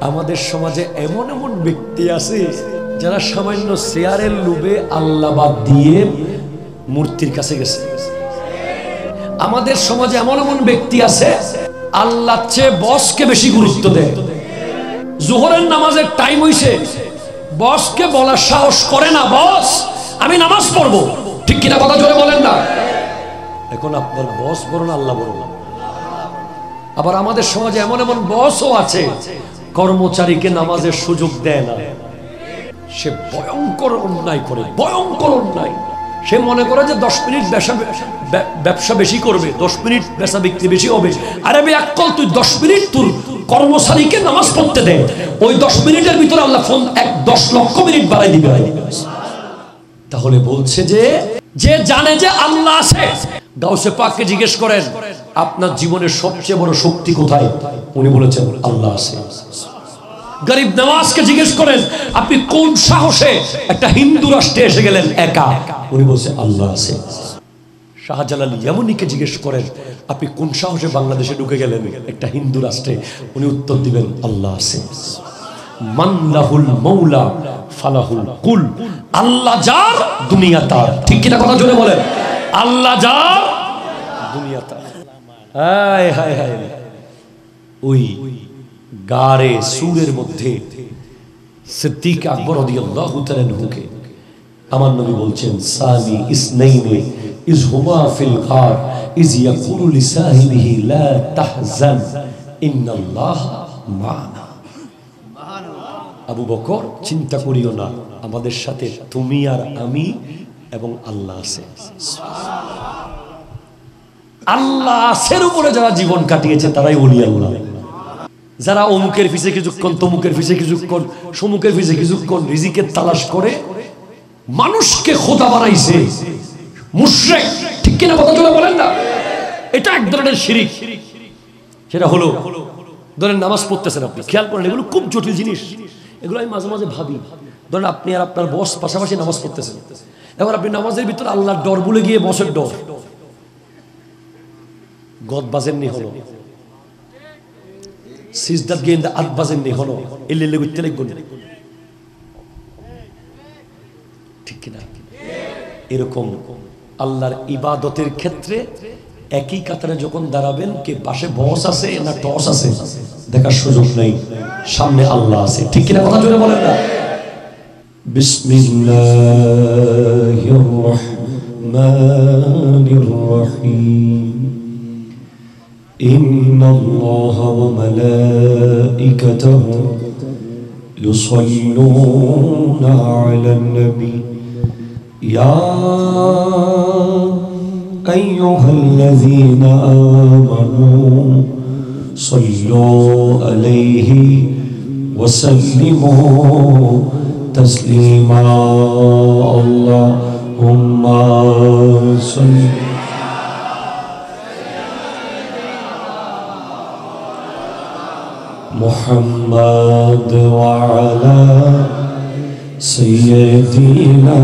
আমাদের সমাজে এমন এমন ব্যক্তি আছে যারা সামান্য চেয়ারের লোভে আল্লাহ বাদ দিয়ে মূর্তির কাছে গেছে। আমাদের সমাজে এমন এমন ব্যক্তি আছে আল্লাহর চেয়ে বসকে বেশি গুরুত্ব দেয়। জোহরের নামাজের টাইম হইছে, বসকে বলার সাহস করে না, বস আমি নামাজ পড়বো। ঠিক কিনা কথা জোরে বলেন না? এখন আপনার বস বড় না আল্লাহ বড়? আবার আমাদের সমাজে এমন এমন বসও আছে কর্মচারীকে নামাজের সুযোগ দেয় না। সে ভয়ঙ্কর অন্যায় করে, ভয়ঙ্কর অন্যায়। সে মনে করে যে 10 মিনিট ব্যবসা বেশি করবে, 10 মিনিট বেচা বিক্রি বেশি হবে। আরে ভাই আকল, তুই 10 মিনিট তোর কর্মচারীকে নামাজ পড়তে দে, ওই 10 মিনিটের ভিতরে আল্লাহ 10 লক্ষ মিনিট বাড়াই দিবে। তাহলে বলছে যে যে জানে যে আল্লাহ আছে, গাউসে পাককে জিজ্ঞেস করেন আপনার জীবনের সবচেয়ে বড় শক্তি কোথায়? উনি বলেছেন আল্লাহ আছে। গরিব নওয়াজকে জিজ্ঞেস করেন আপনি কোন সাহসে একটা হিন্দু রাষ্ট্রে এসে গেলেন একা? উনি বলছে আল্লাহ আছে। শাহজালাল ইয়ামানিকে জিজ্ঞেস করেন আপনি কোন সাহসে বাংলাদেশে ঢুকে গেলেন একটা হিন্দু রাষ্ট্রে? উনি উত্তর দিবেন আল্লাহ আছে। মানলাহুল মাওলা ফালাহুল কুল, আল্লাহ যার দুনিয়া তার। ঠিক কিনা কথা জোরে বলেন? আল্লাহ যার দুনিয়া তার। হায় হায় হায়, ওই গারে সুরের মধ্যে সিদ্দিক আকবর রাদিয়াল্লাহু তাআলা আনহুকে আমার নবী বলছেন সানি ইসনাইনি ইজ হুমা ফিল গার ইজ ইয়াকুলু লিসাহিবিহি লা তাহজান ইন্নাল্লাহ মা'না। আবু বকর, চিন্তা করিও না, আমাদের সাথে তুমি আর আমি এবং আল্লাহ আছে। আল্লাহ আছের উপরে যারা জীবন কাটিয়েছে তারাই ওলি আল্লাহ। যারা অমুকের পিছে কিছুক্ষণ, তমুকের পিছে কিছুক্ষণ, সমুকের পিছে কিছুক্ষণ রিজিকের তালাশ করে মানুষকে খোদা বানাইছে, মুশরিক। ঠিক কিনা কথা জোরে বলেন না? এটা এক ধরনের শিরিক। সেটা হলো ধরেন নামাজ পড়তেছেন আপনি, খেয়াল করেন এগুলো খুব জটিল জিনিস। এগুলো আমি মাঝে মাঝে ভাবি। ধরেন আপনি আর আপনার বস পাশাপাশি নামাজ পড়তেছেন, এবার আপনি নামাজের ভিতরে আল্লাহর ডর ভুলে গিয়ে বসের ডর গদ বাজেননি হলো, সিজদাত গিয়ে আত বাজেননি হলো, এলে গুইতে লাগবেন। ঠিক কিনা? এরকম আল্লাহর ইবাদতের ক্ষেত্রে একই কাতারে যখন দাঁড়াবেন, কে পাশে বস আছে না টস আছে দেখার সুযোগ নেই, সামনে আল্লাহ আছে। ঠিক কিনা কথা জোরে বলেন না? বিসমিল্লাহির রহমানির রহিম। ইন্নাল্লাহা ওয়া মালাইকাতাহু ইউসাল্লুনা আলান নবী ইয়া আইয়ুহাল্লাযীনা আমানু সাল্লু আলাইহি ওয়া সাল্লিমু তাসলিমা। আল্লাহুম্মা সাল্লি মুহাম্মাদ ওয়া আলা সাইয়্যিদিনা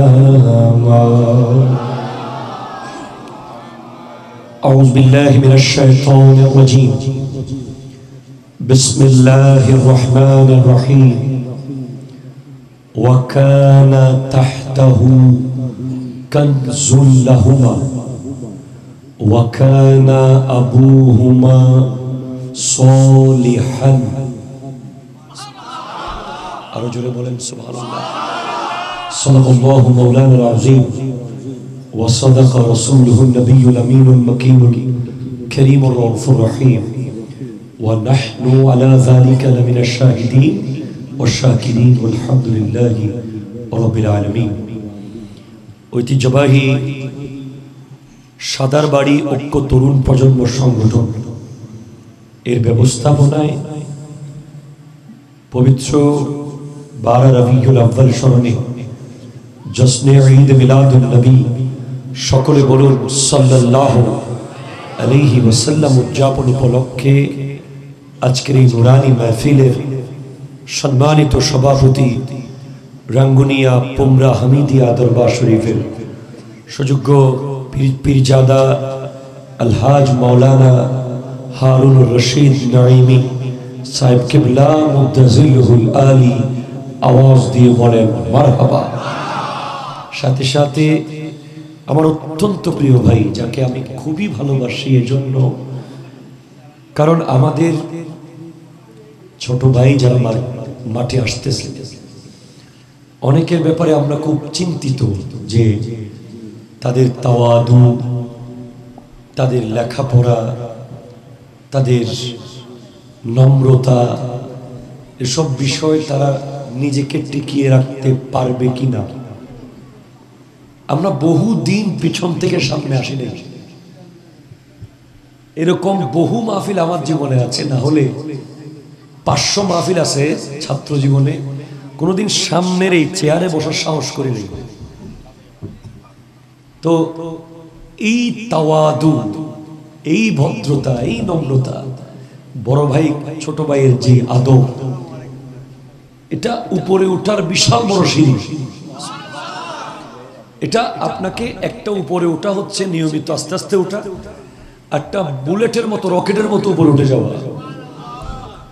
আউযু বিল্লাহি মিনাশ শাইতানির রাজীম। বিসমিল্লাহির রহমানির রহিম। ওয়া কানা তাহতাহু কানজুল লাহুমা ওয়া কানা আবুহুমা সলিহান। আরো জোরে বলেন সুবহানাল্লাহ। সাল্লাল্লাহু মাওলানাল আযীম ওয়া সাদাকা রাসূলুহুন নবিয়্যুল আমিনুল মাকিনুল কারীমুর রাউফুর রহিম ওয়া নাহনু আলা যালিকা লামিনাশ শাহিদিন ওয়াশ শাকিরিন ওয়ালহামদুলিল্লাহি রাব্বিল আলামিন। ঐতিহ্যবাহী সাদারবাড়ি ঐক্য তরুণ প্রজন্ম সংগঠন এর ব্যবস্থাপনায় পবিত্র 12 রবিউল আউয়াল স্মরণে জশ্নে ঈদ মিলাদুন নবী, সকলে বলুন সাল্লাল্লাহু আলাইহি ওয়াসাল্লাম উদযাপন উপলক্ষে আজকের এই নুরানি মাহফিলের সম্মানিত সভাপতি রাঙ্গুনিয়া পুমরা হামিদিয়া দরবার শরীফের সুযোগ্য পীরজাদা আলহাজ মাওলানা হারুনুর রশিদ নাইমি সাহেব কিবলা মুদ্দাজিলুল আলী আওয়াজ দিয়ে বলেন মারহাবা। সাথে সাথে আমার অত্যন্ত প্রিয় ভাই, যাকে আমি খুবই ভালোবাসি এজন্য, কারণ আমাদের ছোট ভাই যারা মাঠে আসতেছে, অনেকের ব্যাপারে আমরা খুব চিন্তিত যে তাদের তাওয়াদু, তাদের লেখাপড়া, তাদের নম্রতা, এসব বিষয় তারা নিজেকে টিকিয়ে রাখতে পারবে কিনা। আমরা বহু দিন পিছন থেকে সামনে আসি নাই, এরকম বহু মাহফিল আমার জীবনে আছে, না হলে 500 মাহফিল আছে ছাত্র জীবনে, কোনোদিন সামনের এই চেয়ারে বসার সাহস করি নাই। তো এই তাওয়াদু, এই ভদ্রতা, এই নম্রতা, বড় ভাই ছোট ভাইয়ের যে আদব, এটা উপরে ওঠার বিশাল বড় সিঁড়ি। এটা আপনাকে একটা উপরে ওঠা হচ্ছে নিয়মিত আস্তে আস্তে ওঠা, একটা বুলেটের মতো, রকেটের মতো উপরে উঠে যাওয়া।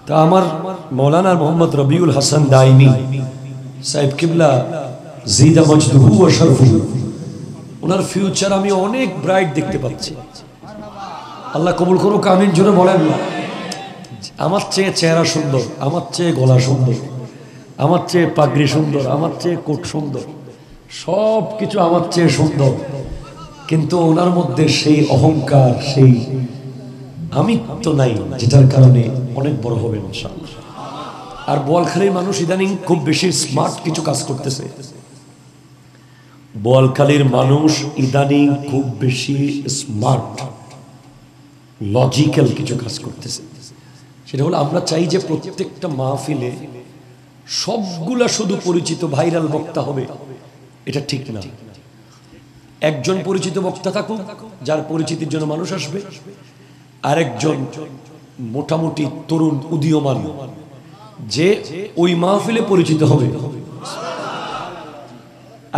তা আমার মৌলানা মোহাম্মদ রবিউল হাসান দাইমি সাহেব কিবলা জিদা মজদুহু ওয়া শরফুহু, ওনার ফিউচার আমি অনেক ব্রাইট দেখতে পাচ্ছি। আল্লাহ কবুল করুক, আমিন জোরে বলেন না। আমার চেয়ে চেহারা সুন্দর, আমার চেয়ে গলা সুন্দর, আমার চেয়ে পাগড়ি সুন্দর, আমার চেয়ে কোট সুন্দর, সব কিছু আমার চেয়ে সুন্দর, কিন্তু ওনার মধ্যে সেই অহংকার, সেই আমি তো নাই, যেটার কারণে অনেক বড় হবেন ইনশাআল্লাহ। আর বোয়ালখালীর মানুষ ইদানিং খুব বেশি স্মার্ট কিছু কাজ করতেছে। বোয়ালখালীর মানুষ ইদানিং খুব বেশি স্মার্ট, লজিক্যাল কিছু কাজ করতেছে। সেটা হলো, আমরা চাই যে প্রত্যেকটা মাহফিলে সবগুলা শুধু পরিচিত ভাইরাল বক্তা হবে, এটা ঠিক না। একজন পরিচিত বক্তা থাকুক, যার পরিচিতির জন্য মানুষ আসবে, আরেকজন মোটামুটি তরুণ উদীয়মান, যে ওই মাহফিলে পরিচিত হবে,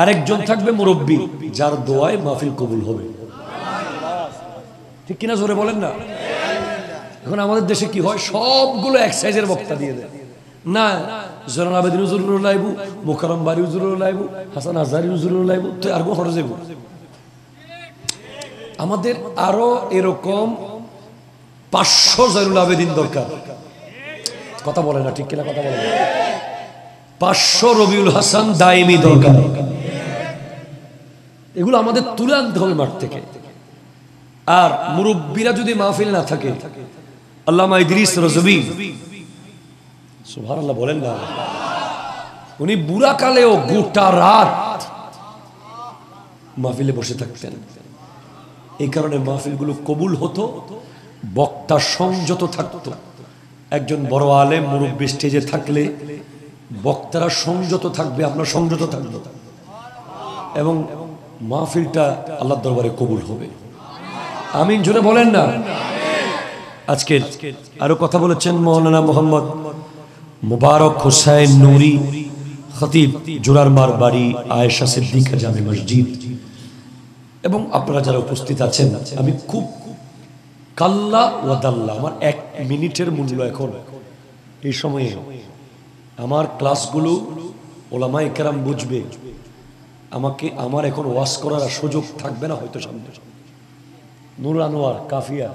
আরেকজন থাকবে মুরব্বী, যার দোয়ায় মাহফিল কবুল হবে। ঠিক কিনা জোরে বলেন না। এখন আমাদের দেশে কি হয়, সবগুলো এক সাইজের বক্তা দিয়ে দেয়। না, জয়নুল আবেদিন হুজুরুল লাইবু, মুকাররম বারি হুজুরুল লাইবু, হাসান আজহারি হুজুরুল লাইবু, তো আর গো ফরজ যাইবো। আমাদের আরো এরকম 500 জয়নুল আবেদিন দরকার। কথা বলে না, ঠিক কিনা কথা বলে না। 500 রবিউল হাসান দাইমি দরকার। এগুলো আমাদের তুলে আনতে হবে মাঠ থেকে। আর মুরব্বীরা যদি মাহফিল না থাকে, আল্লামা ইদ্রিস রজবী, সুবহানাল্লাহ বলেন না, উনি বুড়া কালেও গোটা রাত মাহফিলে বসে থাকতেন। এই কারণে মাহফিলগুলো কবুল হতো, বক্তা সংযত থাকতো। একজন বড় আলেম মুরব্বী স্টেজে থাকলে বক্তারা সংযত থাকবে, আমরা সংযত থাকবো, এবং মাহফিলটা আল্লাহর দরবারে কবুল হবে। আমিন জোরে বলেন না। আজকে আরো কথা বলেছেন মৌলানা মোহাম্মদ মুবারক হোসেন নুরি, খতিব, জোরারমার বাড়ি, আয়েশা সিদ্দিকা জামে মসজিদ, এবং আপনারা যারা উপস্থিত আছেন, আমি খুব কাল্লা ওয়াদাল্লা, আমার 1 মিনিটের মূল্য এখন এই সময়ে। আমার ক্লাসগুলো ওলামায়ে কেরাম বুঝবে, আমাকে আমার এখন ওয়াজ করার সুযোগ থাকবে না হয়তো সামনে। নূর আনোয়ার কাফিয়া,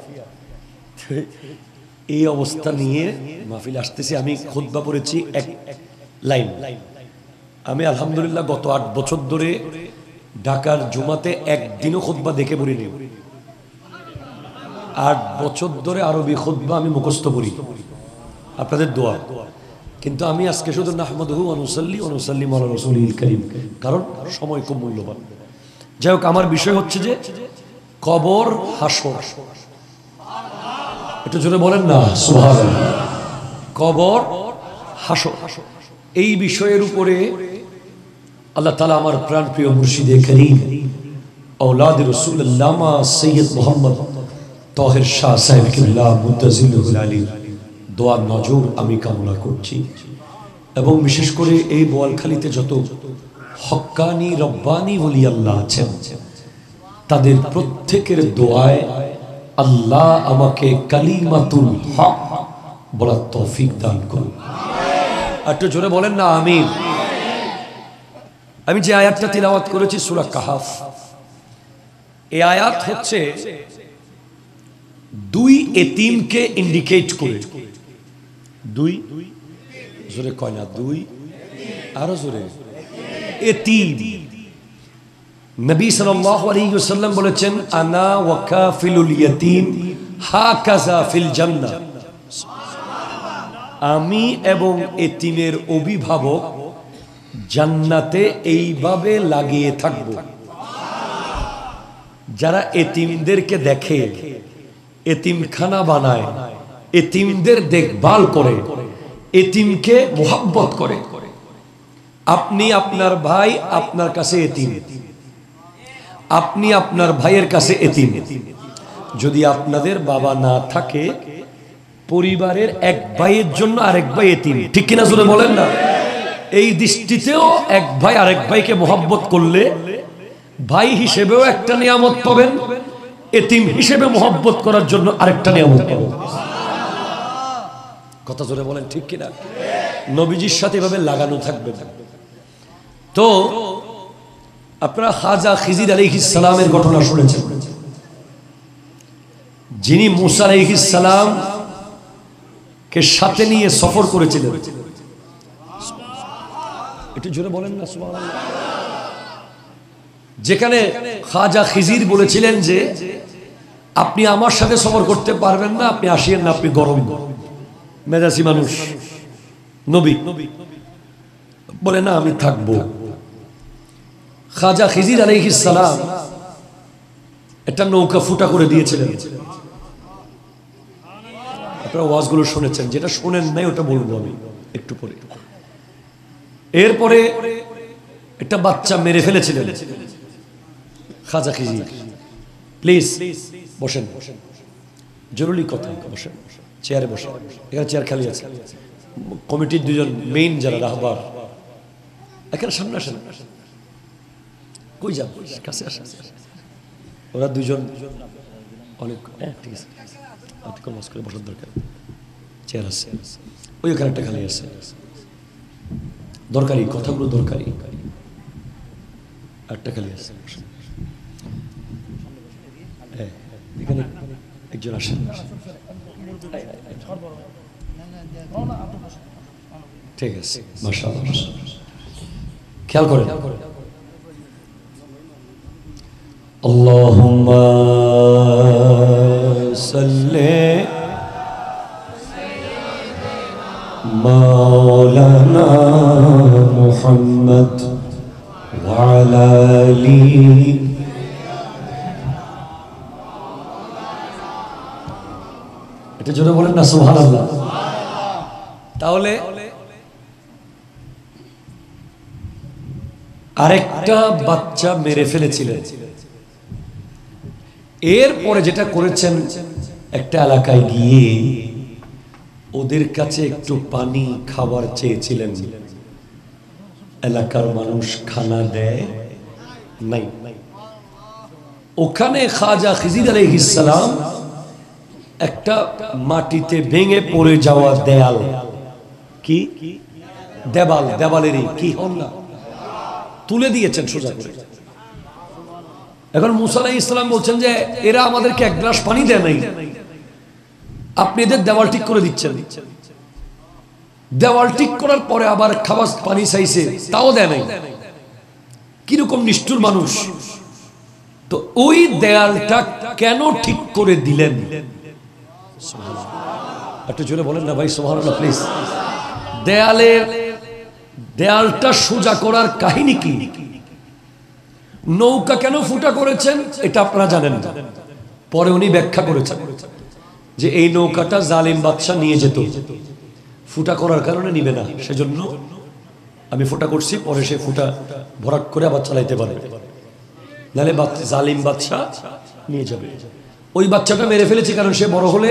এই অবস্থা নিয়ে মাহফিল আসতেছি। আমি খুতবা পড়েছি 1 লাইন। আমি আলহামদুলিল্লাহ গত 8 বছর ধরে ঢাকার জুমাতে একদিনও খুতবা দেখে পড়িনি। 8 বছর ধরে আরবি খুতবা আমি মুখস্থ করি, আপনাদের দোয়া। কিন্তু আমি আজকে শুধু নাহমাদুহু ওয়া নুসাল্লি ওয়া নুসাল্লিমু আলা রাসূলিল কারীম, কারণ সময় খুব মূল্যবান। যাই হোক, আমার বিষয় হচ্ছে যে কবর হাসর। একটু জোরে বলেন না সুবহানাল্লাহ। কবর হাসর, এই বিষয়ের উপরে আল্লাহ তাআলা আমার প্রাণপ্রিয় মুর্শিদে কারীম আওলাদ রাসূলুল্লাহ সৈয়দ মুহাম্মদ তাহের শাহ সাহেব কিবলা মুদ্দাজিলুল আলী দোয়ার নজর আমি কামনা করছি। এবং বিশেষ করে এই বোয়ালখালীতে যত হক্কানি রব্বানি ওলি আল্লাহ আছেন, তাদের প্রত্যেকের দোয়ায় আল্লাহ আমাকে কালিমাতুল হক বলার তৌফিক দান করুন। একটু জোরে বলেন না আমিন। আমি যে আয়াতটা তিলাওয়াত করেছি সূরা কাহাফ, এই আয়াত হচ্ছে দুই এতিমকে ইন্ডিকেট করে। দুই জোরে কয় না, দুই আরো জোরে, এতিম। নবী সাল্লাল্লাহু আলাইহি ওয়াসাল্লাম বলেছেন, আনা ওয়া কাফিলুল ইয়াতীম হাকাযা ফিল জান্নাহ। আমি এবং এতিমের অভিভাবক জান্নাতে এইভাবে লাগিয়ে থাকব। যারা এতিমদেরকে দেখে, এতিমখানা বানায়, এতিমদের দেখভাল করে, এতিমকে মোহাব্বত করে। আপনি আপনার ভাই আপনার কাছে এতিম, আপনি আপনার ভাইয়ের কাছে এতিম। যদি আপনাদের বাবা না থাকে, পরিবারের এক ভাইয়ের জন্য আরেক ভাই এতিম, ঠিক কিনা জোরে বলেন না। এই দৃষ্টিতেও এক ভাই আরেক ভাইকে মোহাব্বত করলে ভাই হিসেবেও একটা নিয়ামত পাবেন, এতিম হিসেবে মোহাব্বত করার জন্য আরেকটা নিয়ামত পাবেন। কথা জোরে বলেন, ঠিক কিনা। নবীজির সাথে এভাবে লাগানো থাকবে। তো আপনারা খাজা খিজির আলাইহিস সালামের ঘটনা শুনেছেন, যিনি মুসা আলাইহিস সালাম কে সাথে নিয়ে সফর করেছিলেন। একটু জোরে বলেন না সুবহানাল্লাহ। যেখানে খাজা খিজির বলেছিলেন যে আপনি আমার সাথে সফর করতে পারবেন না, আপনি আসিয়েন না, আপনি গরম মেজাজি মানুষ। নবী বলে না, আমি থাকবো। খাজা খিজির আলাইহিস সালাম একটা নৌকা ফুটা করে দিয়েছিলেন। আপনারা ওয়াজগুলো শুনেছেন, যেটা শোনেন নাই ওটা বলবো আমি একটু পরে। এরপরে একটা বাচ্চা মেরে ফেলেছিলেন খাজা খিজির। প্লিজ বসেন, জরুরি কথা, বসেন, চেয়ারে বসেন। এখানে চেয়ার খালি আছে। কমিটির দুজন মেইন যারা রাহবার এখানে সামনে আসেন। কই যাব, কাছে আসেন। ওরা দুজন অনেক ঠিক আছে, আপনি কোন করে বসার দরকার, চেয়ার আছে ওই ওখানে একটা খালি আছে। দরকারি কথাগুলো দরকারি, একটা খালি আছে। এখানে একজন আসেন, ঠিক আছে, মাশাআল্লাহ। খেয়াল করেন, আল্লাহুম্মা সাল্লি মাওলানা মুহাম্মদ ওয়া আলা আলিহি। এটা জোরে বলেন না সুবহানাল্লাহ। তাহলে আরেকটা বাচ্চা মেরে ফেলেছিলেন। এরপরে যেটা করেছেন, একটা এলাকায় গিয়ে ওদের কাছে একটু পানি খাবার চেয়েছিলেন। এলাকার মানুষ খানা দেয় নাই। ওখানে খাজা খিজির আলাইহিস সালাম একটা মাটিতে ভেঙে পড়ে যাওয়া দেয়াল, কি দেওয়াল, দেওয়ালেরই কি হল না, তুলে দিয়েছেন সোজা করে। এখন মুসা আলাইহিস সালাম বলছেন যে এরা আমাদেরকে এক গ্লাস পানি দেয় নাই, আপনি এদের দেওয়াল ঠিক করে দিচ্ছেন। দেওয়াল ঠিক করার পরে আবার খাবার পানি চাইছে, তাও দেয় নাই। কিরকম নিষ্ঠুর মানুষ। তো ওই দেয়ালটা কেন ঠিক করে দিলেন? একটু জোরে বলেন না ভাই সুবহানাল্লাহ প্লিজ। দেয়ালটা সোজা করার কাহিনী কি? নৌকা কেন ফুটা করেছেন এটা আপনারা জানেন না। পরে উনি ব্যাখ্যা করেছেন যে এই নৌকাটা জালিম বাদশা নিয়ে যেত, ফুটা করার কারণে নিবে না, সেজন্য আমি ফুটা করছি, পরে সে ফুটা ভরাট করে আবার চালাইতে পারবে, নাহলে জালিম বাদশা নিয়ে যাবে। ওই বাচ্চাটা মেরে ফেলেছে কারণ সে বড় হলে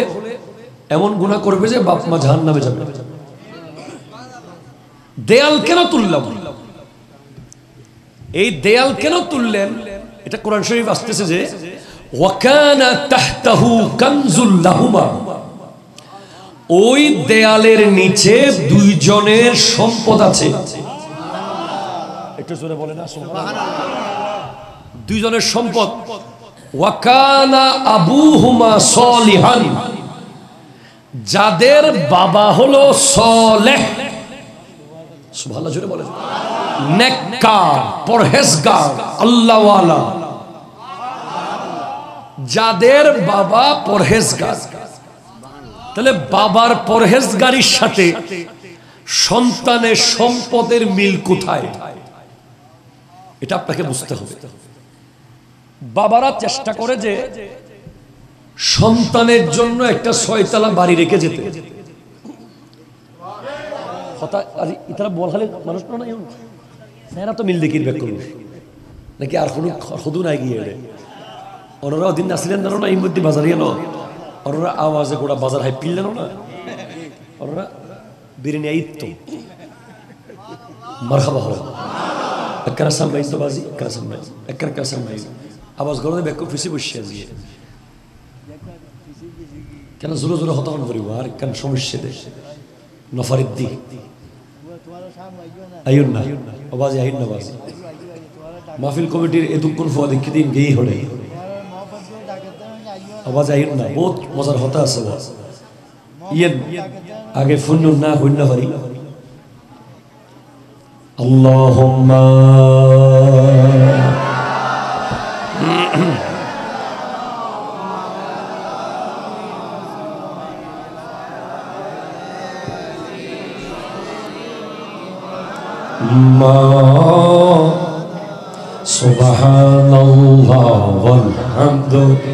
এমন গুনাহ করবে যে বাপ মা জাহান্নামে যাবে। দেয়াল কেন তুললাম? এই দেয়াল কেন তুললেন? এটা কোরআন শরীফ আসতেছে যে ওয়াকানা তাহতাহু কানজুল লাহুমা, ওই দেয়ালের নিচে দুইজনের সম্পদ আছে। একটু জোরে বলেন না সুবহানাল্লাহ। দুইজনের সম্পদ। ওয়াকানা আবুহুমা সলিহান, যাদের বাবা হলো সলেহ, সুবহানাল্লাহ জোরে বলেন, নেককার, পরহেজগার, আল্লাহওয়ালা, যাদের বাবা পরহেজগার। তাহলে বাবার পরহেজগারির সাথে সন্তানের সম্পদের মিল কোথায়, এটা আপনাকে বুঝতে হবে। বাবারা চেষ্টা করে যে সন্তানের জন্য একটা 6 তলা বাড়ি রেখে যেতে। ইতারা বলহালে মানুষ না এরা তো মিল দেখির ব্যাক করবে নাকি আর কোনো সদু নাই গিয়ে ওনারা ওদিন আসলেন জানো না, এই মধ্যে বাজার গেল ওনারা আওয়াজে গোটা বাজার হাই পিললেন না, ওনারা বিরিয়ানি আইত মারহাবা হল একখানা সামলাইন তো বাজি একখানা সামলাই একখানা সামলাই আওয়াজ গড়ে ব্যাক ফিসে বসে দিয়ে কেন জোরে জোরে হতাহন করিব আর কেন সমস্যা দেয় নফারির দিক আইন না আওয়াজে আইন না বাজি মাহফিল কমিটির এতক্ষণ ফোয়া দেখি দিন গেই হলে আওয়াজ আইন না বহুত মজার হতা আছে ইয়েন আগে ফোন না হইন না পারি আল্লাহুম্মা সুবহানাল্লাহ ওয়ালহামদুলিল্লাহ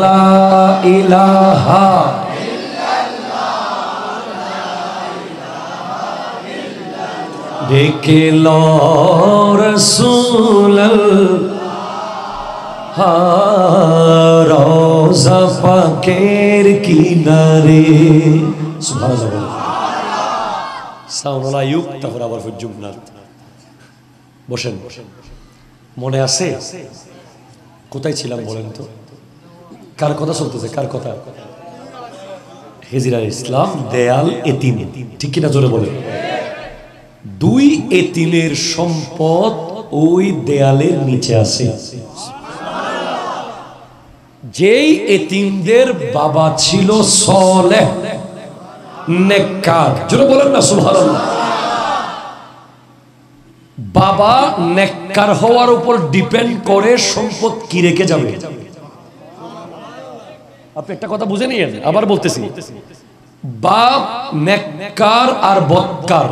লা ইলাহা দেখিল রাসূলুল্লাহ রওজা পাকের কিনারে সুবহানাল্লাহ সাউন্ডলা ইউক তারপর আবার জুমনাত বসেন। মনে আছে কোথায় ছিলাম বলেন তো? কার কথা চলতেছে? কার কথা? হিজরা ইসলাম দেয়াল এতিম, ঠিক কিনা জোরে বলেন। 2 এতিমের সম্পদ ওই দেয়ালের নিচে আছে। যেই এতিমদের বাবা ছিল সলেহ নেককার, জোরে বলেন না সুবহানাল্লাহ। বাবা নেককার হওয়ার উপর ডিপেন্ড করে সম্পদ কি রেখে যাবে। আপনি একটা কথা বুঝে নিয়েন, আবার বলতেছি, বাপ নেককার আর বদকার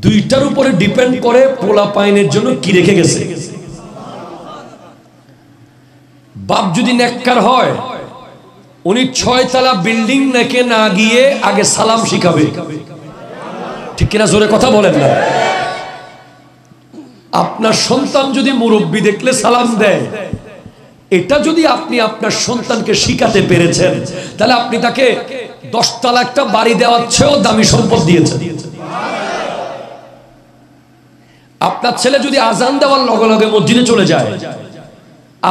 দুইটার উপরে ডিপেন্ড করে পোলা পাইনের জন্য কি রেখে গেছে। বাপ যদি নেককার হয় উনি 6 তলা বিল্ডিং নেকে না গিয়ে আগে সালাম শিখাবে, ঠিক কিনা জোরে কথা বলেন না। আপনার সন্তান যদি মুরব্বি দেখলে সালাম দেয়, এটা যদি আপনি আপনার সন্তানকে শিখাতে পেরেছেন তাহলে আপনি তাকে 10 তলা একটা বাড়ি দেওয়ার চেয়েও দামি সম্পদ দিয়েছেন। আপনার ছেলে যদি আজান দেওয়ার লগে লগে মসজিদে চলে যায়,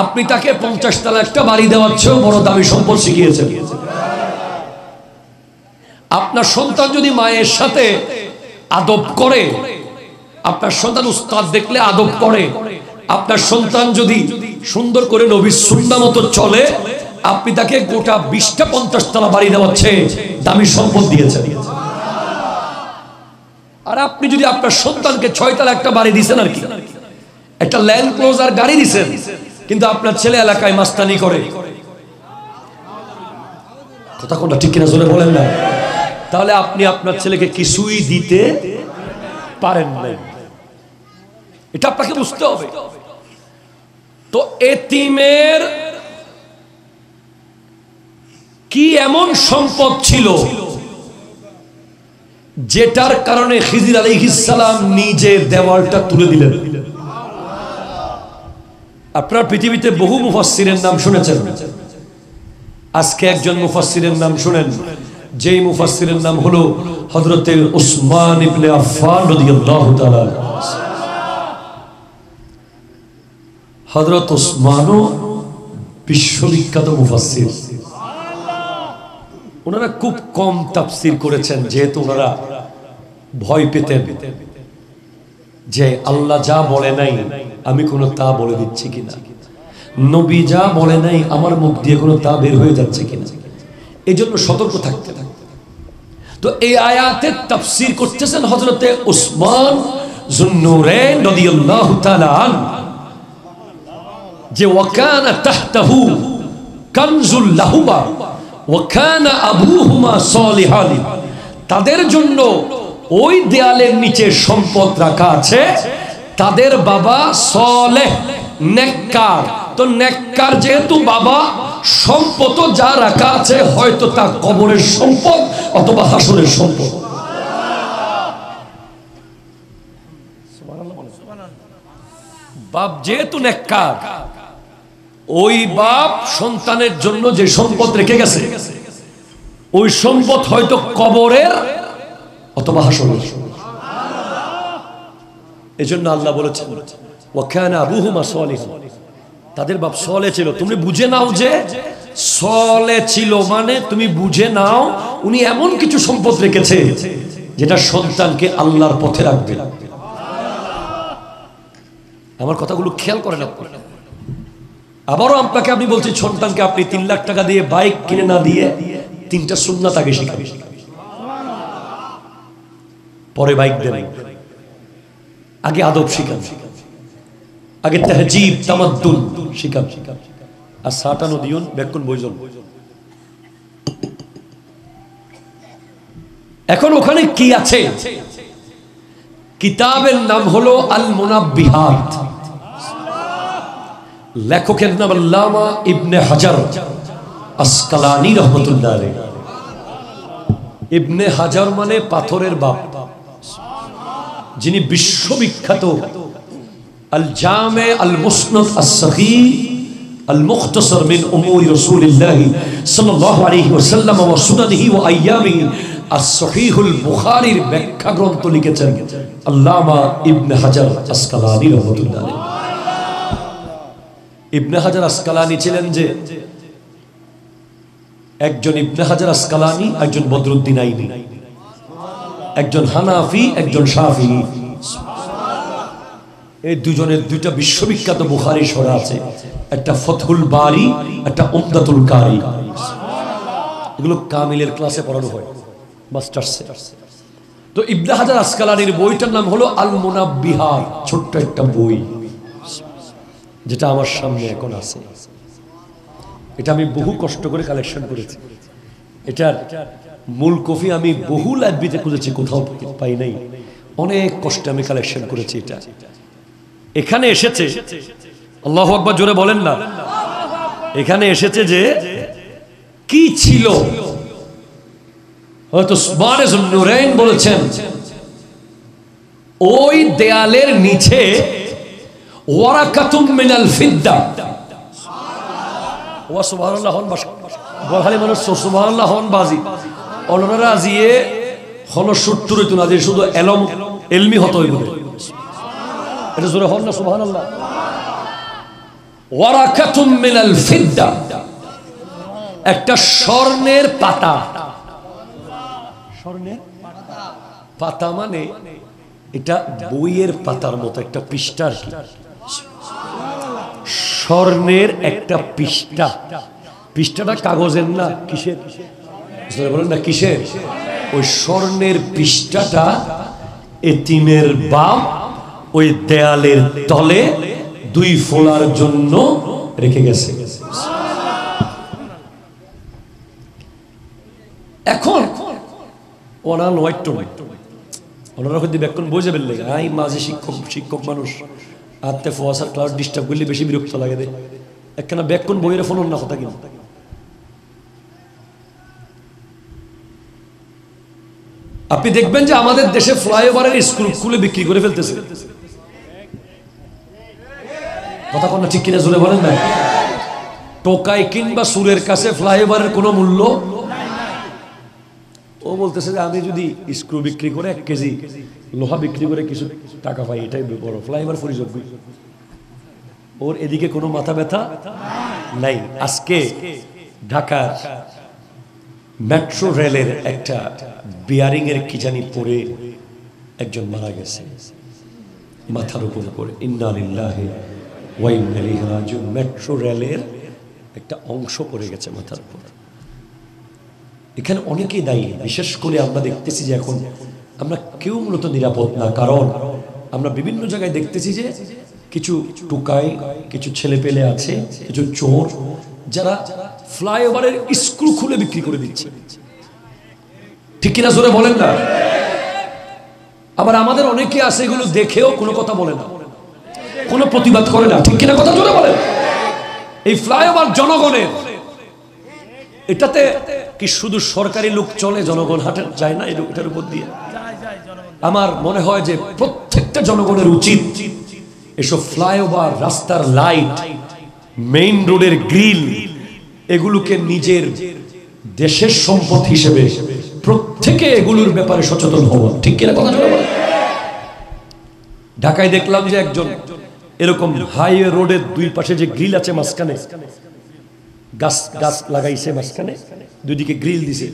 আপনি তাকে 50 তলা একটা বাড়ি দেওয়ার চেয়েও বড় দামি সম্পদ শিখিয়েছেন। আপনার সন্তান যদি মায়ের সাথে আদব করে, আপনার সন্তান উস্তাদ দেখলে আদব করে, আপনার সন্তান যদি সুন্দর করে নবীর সুন্নাহ মতো চলে, আপনি তাকে গোটা 20টা 50 তলা বাড়ি দেওয়ার চেয়ে দামি সম্পদ দিয়েছেন। আর আপনি যদি আপনার সন্তানকে 6 তলা একটা বাড়ি দিয়েছেন, আর কি একটা ল্যান্ড ক্লোজার গাড়ি দিয়েছেন, কিন্তু আপনার ছেলে এলাকায় মাস্তানি করে, কথা কোনটা ঠিক কিনা জোরে বলেন না, তাহলে আপনি আপনার ছেলেকে কিছুই দিতে পারেন না। এটা আপনাকে বুঝতে হবে। তো এতিমের কি এমন সম্পদ ছিল যেটার কারণে খিজির আলাইহিস সালাম নিজে দেওয়ালটা তুলে দিলেন? আপনারা পৃথিবীতে বহু মুফাসসিরের নাম শুনেছেন, আজকে একজন মুফাসসিরের নাম শুনেন, যেই মুফাসসিরের নাম হলো হযরতে উসমান ইবনে আফফান রাদিয়াল্লাহু তাআলা। হযরত উসমানও বিশ্ববিখ্যাত মুফাসসির। ওনারা খুব কম তাফসীর করেছেন, যেহেতু ওনারা ভয় পেতেন যে আল্লাহ যা বলে নাই আমি কোনো তা বলে দিচ্ছি কিনা, নবী যা বলে নাই আমার মুখ দিয়ে কোনো তা বের হয়ে যাচ্ছে কিনা, এই জন্য সতর্ক থাকতে থাকতে। তো এই আয়াতের তাফসীর করতেছেন হযরতে উসমান যুন্নুরাইন রাদিয়াল্লাহু তাআলা আনহু, যে ওয়াকানা তাহতাহু কানজুল লাহুমা ওয়াকানা আবুহুমা সালিহান, তাদের জন্য ওই দেয়ালের নিচে সম্পদ রাখা আছে, তাদের বাবা সালেহ নেককার। তো নেককার যেহেতু বাবা, সম্পদ যা রাখা আছে হয়তো তা কবরের সম্পদ অথবা হাসরের সম্পদ। বাপ যেহেতু নেককার, ওই বাপ সন্তানের জন্য যে সম্পদ রেখে গেছে ওই সম্পদ হয়তো কবরের অথবা হাসরের। এজন্য আল্লাহ বলেছেন ওয়াকানা আবুহুমা সালিহান, তাদের বাপ সালেহ ছিল। তুমি বুঝে নাও যে সালেহ ছিল মানে তুমি বুঝে নাও উনি এমন কিছু সম্পদ রেখেছে যেটা সন্তানকে আল্লাহর পথে রাখবে। আমার কথাগুলো খেয়াল করেন আপনারা। আবারও আপনাকে আমি বলছি, সন্তানকে আপনি 3 লাখ টাকা দিয়ে বাইক কিনে না দিয়ে 3টা সুন্নাত আগে শিখাবেন, পরে বাইক দেবেন। আগে আদব শিখান, আগে তাহজিব তামাদ্দুন শিখান। আর সাটানো দিউন বেকুন বইজন। এখন ওখানে কি আছে? কিতাবের নাম হলো আল মুনাব্বিহাত, লেখকের নাম আল্লামা ইবনে হাজার আসকালানী রাহমাতুল্লাহ আলাইহি। ইবনে হাজার মানে পাথরের বাপ, যিনি বিশ্ববিখ্যাত আল জামে আল মুসনাদ আস-সহিহ আল মুখতাসার মিন উমুরি রাসূলিল্লাহ সাল্লাল্লাহু আলাইহি ওয়াসাল্লাম ওয়া সুনানিহি ওয়া আইয়ামিহি as-সহিহুল বুখারীর ব্যাখ্যা গ্রন্থ লিখেছেন আল্লামা ইবনে হাজার আসকালানী রাহমাতুল্লাহ আলাইহি। ইবনে হাজার আসকালানী ছিলেন যে একজন ইবনে হাজার আসকালানী, একজন বদরুদ্দিন আইনি, একজন হানাফি, একজন শাফিঈ। এই দুজনের 2টা বিশ্ববিখ্যাত বুখারী শরা আছে, একটা ফতহুল বারি, একটা উমদাতুল কারি। এগুলো কামিলের ক্লাসে পড়ানো হয়, মাস্টার্সে। তো ইবনে হাজার আসকালানীর বইটার নাম হলো আল মুনাব্বিহাত, ছোট্ট একটা বই যেটা আমার সামনে এখন আছে। এটা আমি বহু কষ্ট করে কালেকশন করেছি। এটার মূল কপি আমি বহু লাইব্রেরিতে খুঁজেছি, কোথাও পাই নাই। অনেক কষ্টে আমি কালেকশন করেছি এটা। এখানে এসেছে, আল্লাহু আকবার জোরে বলেন না, এখানে এসেছে যে কি ছিল। হয়তো উসমান যুন্নুরাইন বলেছেন ওই দেয়ালের নিচে ওয়ারাকাতুম মিনাল ফিদ্দা, ওয়া সুবহানাল্লাহ হন বাস বলহালি মানুষ সুবহানাল্লাহ হন বাজি অনরা আজিয়ে হলো 70 হইতো না, যে শুধু এলম ইলমি হতো হইব। এটা জোরে হন না সুবহানাল্লাহ। ওয়ারাকাতুম মিনাল ফিদ্দা, একটা স্বর্ণের পাতা। স্বর্ণের পাতা মানে এটা বইয়ের পাতার মতো একটা পৃষ্ঠা আর কি। স্বর্ণের একটা পৃষ্ঠা, পৃষ্ঠাটা কাগজের না, কিসের বলেন না, কিসের? ওই স্বর্ণের পৃষ্ঠাটা এতিমের বাপ ওই দেয়ালের তলে 2 ফোলার জন্য রেখে গেছে। এখন ওরা নয়ট ওনারা হয়তো ব্যাকরণ বুঝে ফেললে, আই মাঝে শিক্ষক মানুষ আত্মে ফোয়াশার ক্লাস ডিস্টার্ব করলে বেশি বিরক্ত লাগে দেয়। একখানা ব্যাকরণ বইয়ের ফোন না কথা কিন্তু। আপনি দেখবেন যে আমাদের দেশে ফ্লাইওভারের স্কুল খুলে বিক্রি করে ফেলতেছে। কথা কোন ঠিক কিনা জোরে বলেন না? টোকাই কিংবা সুরের কাছে ফ্লাইওভারের কোনো মূল্য। ও বলতেছে যে আমি যদি স্ক্রু বিক্রি করে 1 কেজি লোহা বিক্রি করে কিছু টাকা পাই, এটাই বড় ফ্লাইওভার ফরিযোগ্য। ওর এদিকে কোনো মাথা ব্যথা নাই। আজকে ঢাকা মেট্রো রেলের একটা বিয়ারিং এর কি জানি পড়ে একজন মারা গেছে মাথার উপর পড়ে। ইন্না লিল্লাহি ওয়া ইন্না ইলাইহি রাজিউন। মেট্রো রেলের একটা অংশ পড়ে গেছে মাথার উপর। এখানে অনেকেই দায়ী। বিশেষ করে আমরা দেখতেছি যে এখন আমরা কেউ মূলত নিরাপদ না, কারণ আমরা বিভিন্ন জায়গায় দেখতেছি যে কিছু টুকাই, কিছু ছেলে পেলে আছে, কিছু চোর, যারা ফ্লাইওভারের স্ক্রু খুলে বিক্রি করে দিচ্ছে। ঠিক কিনা জোরে বলেন না? আবার আমাদের অনেকে আছে এগুলো দেখেও কোনো কথা বলে না, কোনো প্রতিবাদ করে না। ঠিক কিনা কথা জোরে বলেন? এই ফ্লাইওভার জনগণের, এটাতে কি শুধু সরকারি লোক চলে, জনগণ হাঁটে যায় না এটার উপর দিয়ে? আমার মনে হয় যে প্রত্যেকটা জনগণের উচিত এসব ফ্লাইওভার, রাস্তার লাইট, মেইন রোডের গ্রিল, এগুলোকে নিজের দেশের সম্পদ হিসেবে প্রত্যেকে এগুলোর ব্যাপারে সচেতন হওয়া। ঠিক কিনা কথা বলেন? ঢাকায় দেখলাম যে একজন এরকম হাইওয়ে রোডের দুই পাশে যে গ্রিল আছে, মাঝখানে গাছ গাছ লাগাইছে, মাঝখানে দুইদিকে গ্রিল দিছে,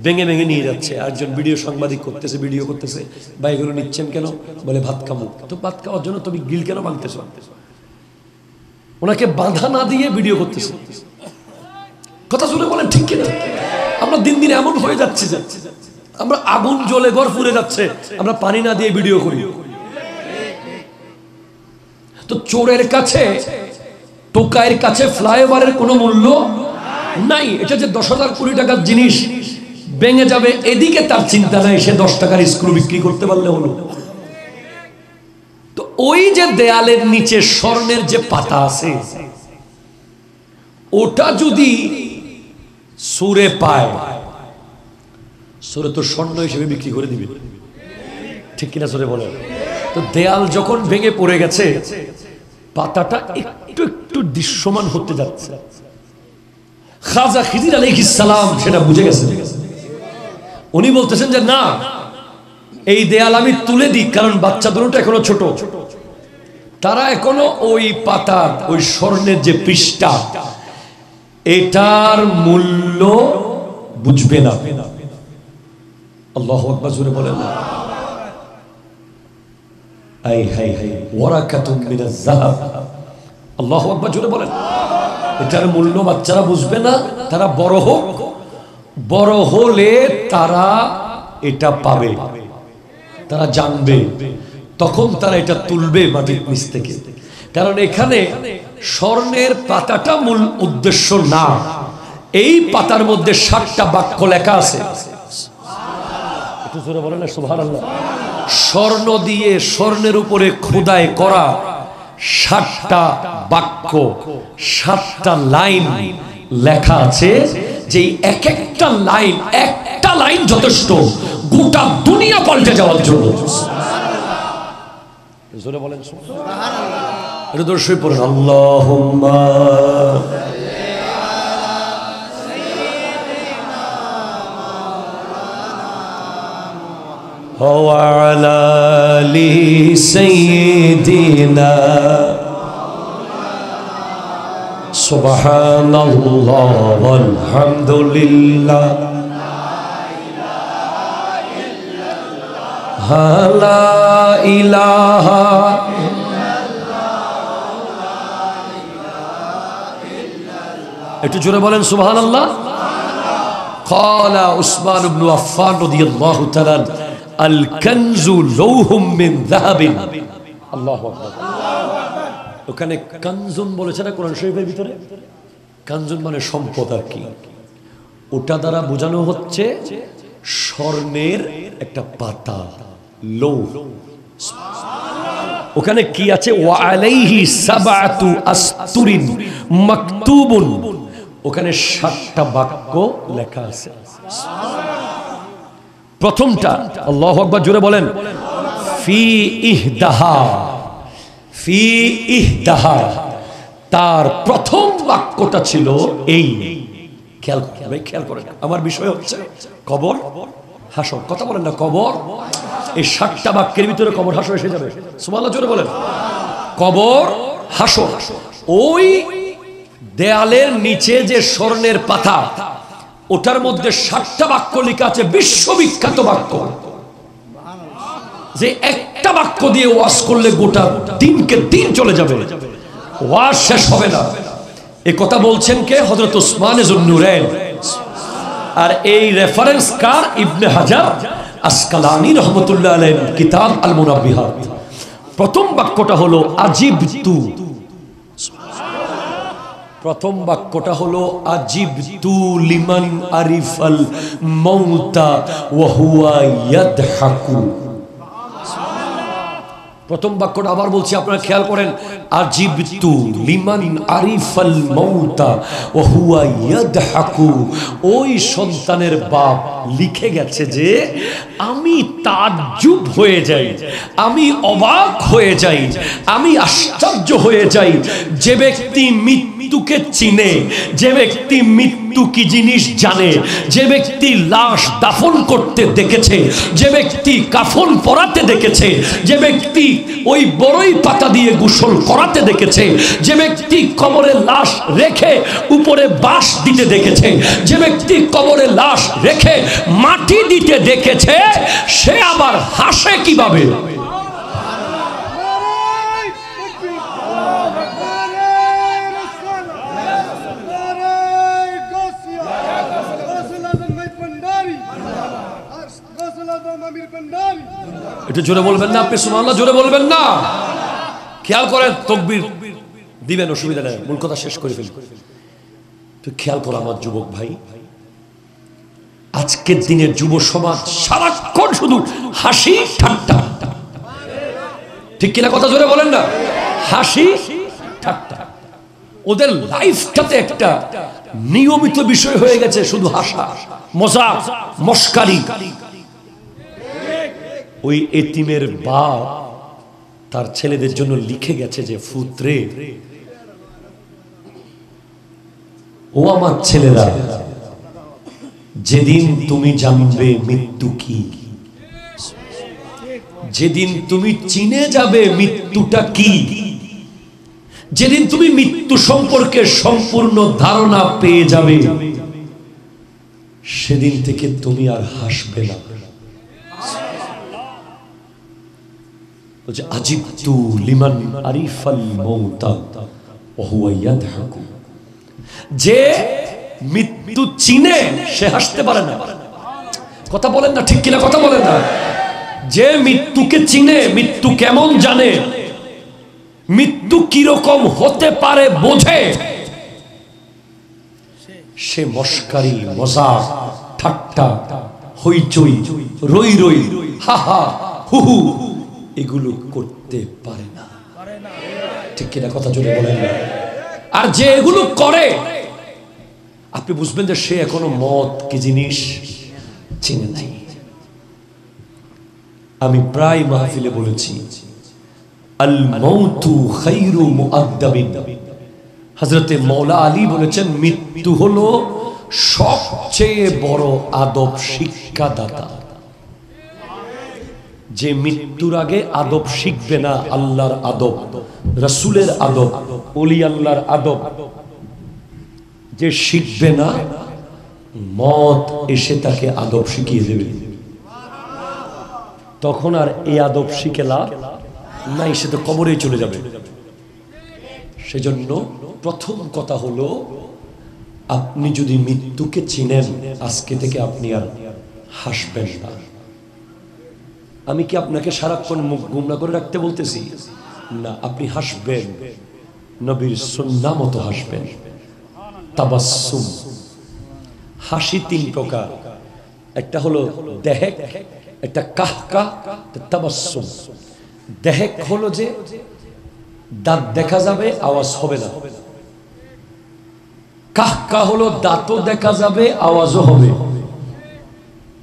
ভেঙে ভেঙে নিয়ে যাচ্ছে। একজন ভিডিও সাংবাদিক করতেছে, ভিডিও করতেছে, ভাই এগুলো নিচ্ছেন কেন? বলে ভাত খাবো। তো ভাত খাওয়ার জন্য তুমি গ্রিল কেন ভাঙতেছো? ওনাকে বাধা না দিয়ে ভিডিও করতেছে। কথা শুনে বলেন ঠিক কিনা? আমরা দিন দিন এমন হয়ে যাচ্ছে যে আমরা আগুন জ্বলে ঘর পুড়ে যাচ্ছে, আমরা পানি না দিয়ে ভিডিও করি। তো চোরের কাছে, টোকাইয়ের কাছে ফ্লাইওভারের কোনো মূল্য নাই। এটা যে 10,000 কোটি টাকার জিনিস ভেঙে যাবে এদিকে তার চিন্তা নাই, সে 10 টাকার স্ক্রু বিক্রি করতে পারলে হলো। তো ওই যে দেয়ালের নিচে স্বর্ণের যে পাতা আছে, ওটা যদি সুরে পায়, সুরে তো স্বর্ণ হিসেবে বিক্রি করে দিবে। ঠিক কিনা সুরে বলে? তো দেয়াল যখন ভেঙে পড়ে গেছে, পাতাটা একটু একটু দৃশ্যমান হতে যাচ্ছে। খাজা খিজির আলাইহিস সালাম সেটা বুঝে গেছেন। উনি বলতেছেন যে না, এই দেয়াল আমি তুলে দিই, কারণ বাচ্চা দুটো এখনো ছোট, তারা এখনো ওই পাতার, ওই স্বর্ণের যে পৃষ্ঠা, এটার মূল্য বুঝবে না। আল্লাহু আকবার জোরে বলেন না? আই হাই হাই ওয়ারাকাতুম মিনাজ যাহাব। আল্লাহু আকবার জোরে বলেন। এটার মূল্য বাচ্চারা বুঝবে না, তারা বড় হোক, বড় হলে তারা এটা পাবে, তারা জানবে, তখন তারা এটা তুলবে মাটির নিচ থেকে। কারণ এখানে স্বর্ণের পাতাটা মূল উদ্দেশ্য না, এই পাতার মধ্যে 60টা বাক্য লেখা আছে। একটু জোরে বলেন না সুবহানাল্লাহ। স্বর্ণ দিয়ে স্বর্ণের উপরে খোদাই করা 60টা বাক্য, 7টা লাইন লেখা আছে, যে এক একটা লাইন, একটা লাইন যথেষ্ট গোটা দুনিয়া পাল্টে যাওয়ার জন্য। জোরে বলেন সুবহানাল্লাহ। এটা দর্শক পড়েন আল্লাহুম্মা وعلى آل سيدنا سبحان الله والحمد لله لا إله একটু জোরে বলেন সুবহানাল্লাহ। قال عثمان بن عفان رضي الله تعالى আল কানজু লাউহুম মিন যাহাবিন। আল্লাহু আকবার। ওখানে কানজুন বলেছে না কোরআন শরীফের ভিতরে? কানজুন মানে সম্পদ আর কি। ওটা দ্বারা বোঝানো হচ্ছে স্বর্ণের একটা পাতা, লৌহ। ওখানে কি আছে? ওয়া আলাইহি সাবআতু আসতুরিন মাকতুবুন। ওখানে 7টা বাক্য লেখা আছে। প্রথমটা আল্লাহু আকবার জোরে বলেন, ফি ইহদাহা, ফি ইহদাহা। তার প্রথম বাক্যটা ছিল এই। খেয়াল করেন, আমার বিষয় হচ্ছে কবর হাসর। কথা বলেন না, কবর। এই 7টা বাক্যের ভিতরে কবর হাসর এসে যাবে। সুবহানাল্লাহ জোরে বলেন। কবর হাসর। ওই দেয়ালের নিচে যে স্বর্ণের পাতা, ওটার মধ্যে 60টা বাক্য লেখা আছে, বিশ্ববিখ্যাত বাক্য, যে একটা বাক্য দিয়ে ওয়াজ করলে গোটা দিনকে দিন চলে যাবে, ওয়াজ শেষ হবে না। এ কথা বলছেন কে? হযরত উসমান যুন্নুরাইন। আর এই রেফারেন্স কার? ইবনে হাজার আসকালানী রাহমাতুল্লাহ আলাইহি কিতাব আল মুনাব্বিহাত। প্রথম বাক্যটা হলো আজিবতু, প্রথম বাক্যটা হলো আজিবতু লিমান আরিফাল মাউতা ওয়া হুয়া ইয়াদহাকু। প্রথম বাক্যটা আবার বলছি, আপনারা খেয়াল করেন, আজিবতু লিমান আরিফাল মাউতা ওয়া হুয়া ইয়াদহাকু। ওই সন্তানের বাপ লিখে গেছে যে আমি তাজ্জুব হয়ে যাই, আমি অবাক হয়ে যাই, আমি আশ্চর্য হয়ে যাই, যে ব্যক্তি মৃত্যুকে চিনে, যে ব্যক্তি মৃত্যু কি জিনিস জানে, যে ব্যক্তি লাশ দাফন করতে দেখেছে, যে ব্যক্তি কাফন পরাতে দেখেছে, যে ব্যক্তি ওই বড়ই পাতা দিয়ে গোসল করাতে দেখেছে, যে ব্যক্তি কবরে লাশ রেখে উপরে বাঁশ দিতে দেখেছে, যে ব্যক্তি কবরে লাশ রেখে মাটি দিতে দেখেছে, সে আবার হাসে কিভাবে? একটু জোরে বলবেন না আপনি? সুবহানাল্লাহ জোরে বলবেন না? খেয়াল করেন, তাকবীর দিবেন, অসুবিধা নেই, মূল কথা শেষ করে ফেলি। তো খেয়াল করো আমার যুবক ভাই, আজকের দিনের যুব সমাজ সারাক্ষণ শুধু হাসি ঠাট্টা, ঠিক কিনা? কথা জোরে বলেন না? হাসি ঠাট্টা, ওদের লাইফটাতে একটা নিয়মিত বিষয় হয়ে গেছে, শুধু হাসা, মজা, মস্কারি। ওই এতিমের বাপ তার ছেলেদের জন্য লিখে গেছে যে পুত্রে, ও আমার ছেলেরা, যেদিন তুমি জানবে মৃত্যু কি, যেদিন তুমি চিনে যাবে মৃত্যুটা কি, যেদিন তুমি মৃত্যু সম্পর্কে সম্পূর্ণ ধারণা পেয়ে যাবে, সেদিন থেকে তুমি আর হাসবে না। আজিবতু লিমান আরিফাল মাউতা ওয়া হুয়া ইয়াদহাকু। যে মৃত্যু চিনে সে হাসতে পারে না। কথা বলেন না, ঠিক কিনা? কথা বলেন না? যে মৃত্যুকে চিনে, মৃত্যু কেমন জানে, মৃত্যু কিরকম হতে পারে বোঝে, সে মস্কারি, মজাক, ঠাট্টা, হইচই, রই রই, হা হা, হু হু এগুলো করতে পারে না, ঠিক কিনা? কথা জোরে বলেন না? আর যে এগুলো করে, আপনি বুঝবেন যে সে এখনো মত কি জিনিস চিনে নাই। আমি প্রায় মাহফিলে বলেছি, আল মাউতু খায়রু মুআদ্দাবিন। হযরতে মাওলা আলী বলেছেন, মৃত্যু হলো সবচেয়ে বড় আদব শিক্ষাদাতা। যে মৃত্যুর আগে আদব শিখবে না, আল্লাহর আদব, রাসূলের আদব, ওলি আল্লাহর আদব যে শিখবে না, মত এসে তাকে আদব শিখিয়ে দেবে। তখন আর এই আদব শিখে লাভ নাই, সে তো কবরেই চলে যাবে। সেজন্য প্রথম কথা হলো, আপনি যদি মৃত্যুকে চিনেন, আজকে থেকে আপনি আর হাসবেন না। আমি কি আপনাকে সারাক্ষণ মুখ গুমরা করে রাখতে বলতেছি? না, আপনি হাসবেন, নবীর সুন্নাহ মতো হাসবেন। তাবাসসুম, হাসি তিন প্রকার, একটা হলো দেহেক, একটা কাহকা, তাবাসসুম। দেহেক হলো যে দাঁত দেখা যাবে, আওয়াজ হবে না। কাহকা হলো দাঁতও দেখা যাবে, আওয়াজও হবে,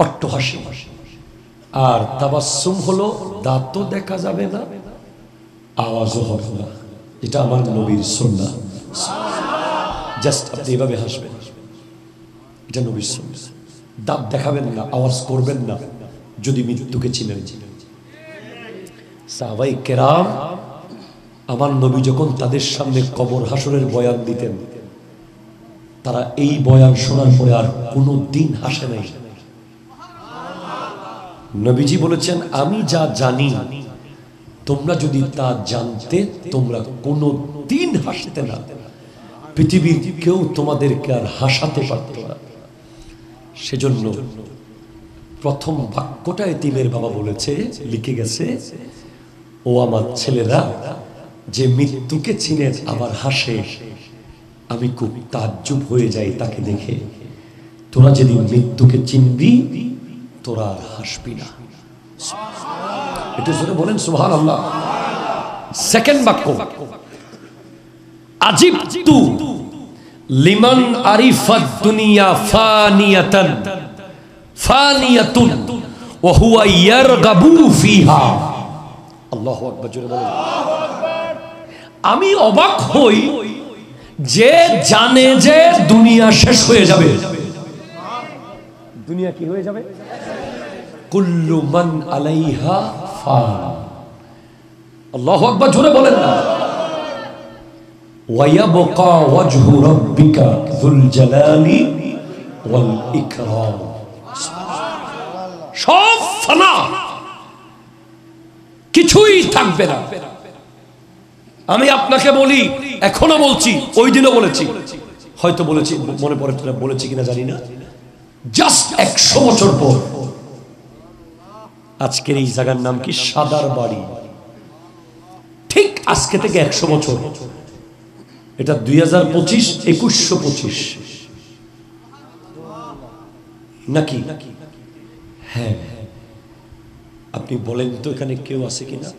অট্ট হাসি। আর তাবাসসুম হলো দাঁতও দেখা যাবে না, আওয়াজও হবে না। এটা আমার নবীর সুন্নাহ। জাস্ট আপনি এভাবে হাসবেন, এটা নবীর সুন্নাহ। দাঁত দেখাবেন না, আওয়াজ করবেন না, যদি মৃত্যুকে চিনেন। সাহাবায়ে কেরাম, আমার নবী যখন তাদের সামনে কবর হাসরের বয়ান দিতেন, তারা এই বয়ান শোনার পরে আর কোনো দিন হাসে নাই। নবীজি বলেছেন, আমি যা জানি তোমরা যদি তা জানতে তোমরা কোনো দিন হাসতে না, পৃথিবীর কেউ তোমাদেরকে আর হাসাতে পারত না। সেজন্য প্রথম বাক্যটা এতিমের বাবা বলেছে, লিখে গেছে, ও আমার ছেলেরা, যে মৃত্যুকে চিনে আবার হাসে, আমি খুব তাজ্জুব হয়ে যাই তাকে দেখে। তোরা যেদিন মৃত্যুকে চিনবি তোরা আর হাসবি না। এটা জোরে বলেন সুবহানাল্লাহ। সেকেন্ড বাক্য, আজিবতু লিমান আরিফাদ দুনিয়া ফানিয়াতান ফানিয়াতুন ওয়া হুয়া ইয়ারগাবু ফিহা। আল্লাহু আকবার, জোরে বলেন। আমি অবাক হই যে জানে যে দুনিয়া শেষ হয়ে যাবে। দুনিয়া কি হয়ে যাবে? কুল্লু মান আলাইহা ফান। আল্লাহু আকবার, জোরে বলেন না। ওয়া ইয়াবকা ওয়াজহু রাব্বিকা যুল জালালি ওয়াল ইকরাম। সব ফানা, কিছুই থাকবে না। আমি আপনাকে বলি, এখনো বলছি, ওই দিনও বলেছি, হয়তো বলেছি, মনে পড়ে বলেছি কিনা জানি না, জাস্ট 100 বছর পর আজকের এই জায়গার নাম কি? সাদার বাড়ি। ঠিক আজকে থেকে 100 বছর, এটা 2025, 2125 নাকি? হ্যাঁ, আপনি বলেন তো এখানে কেউ আছে কিনা?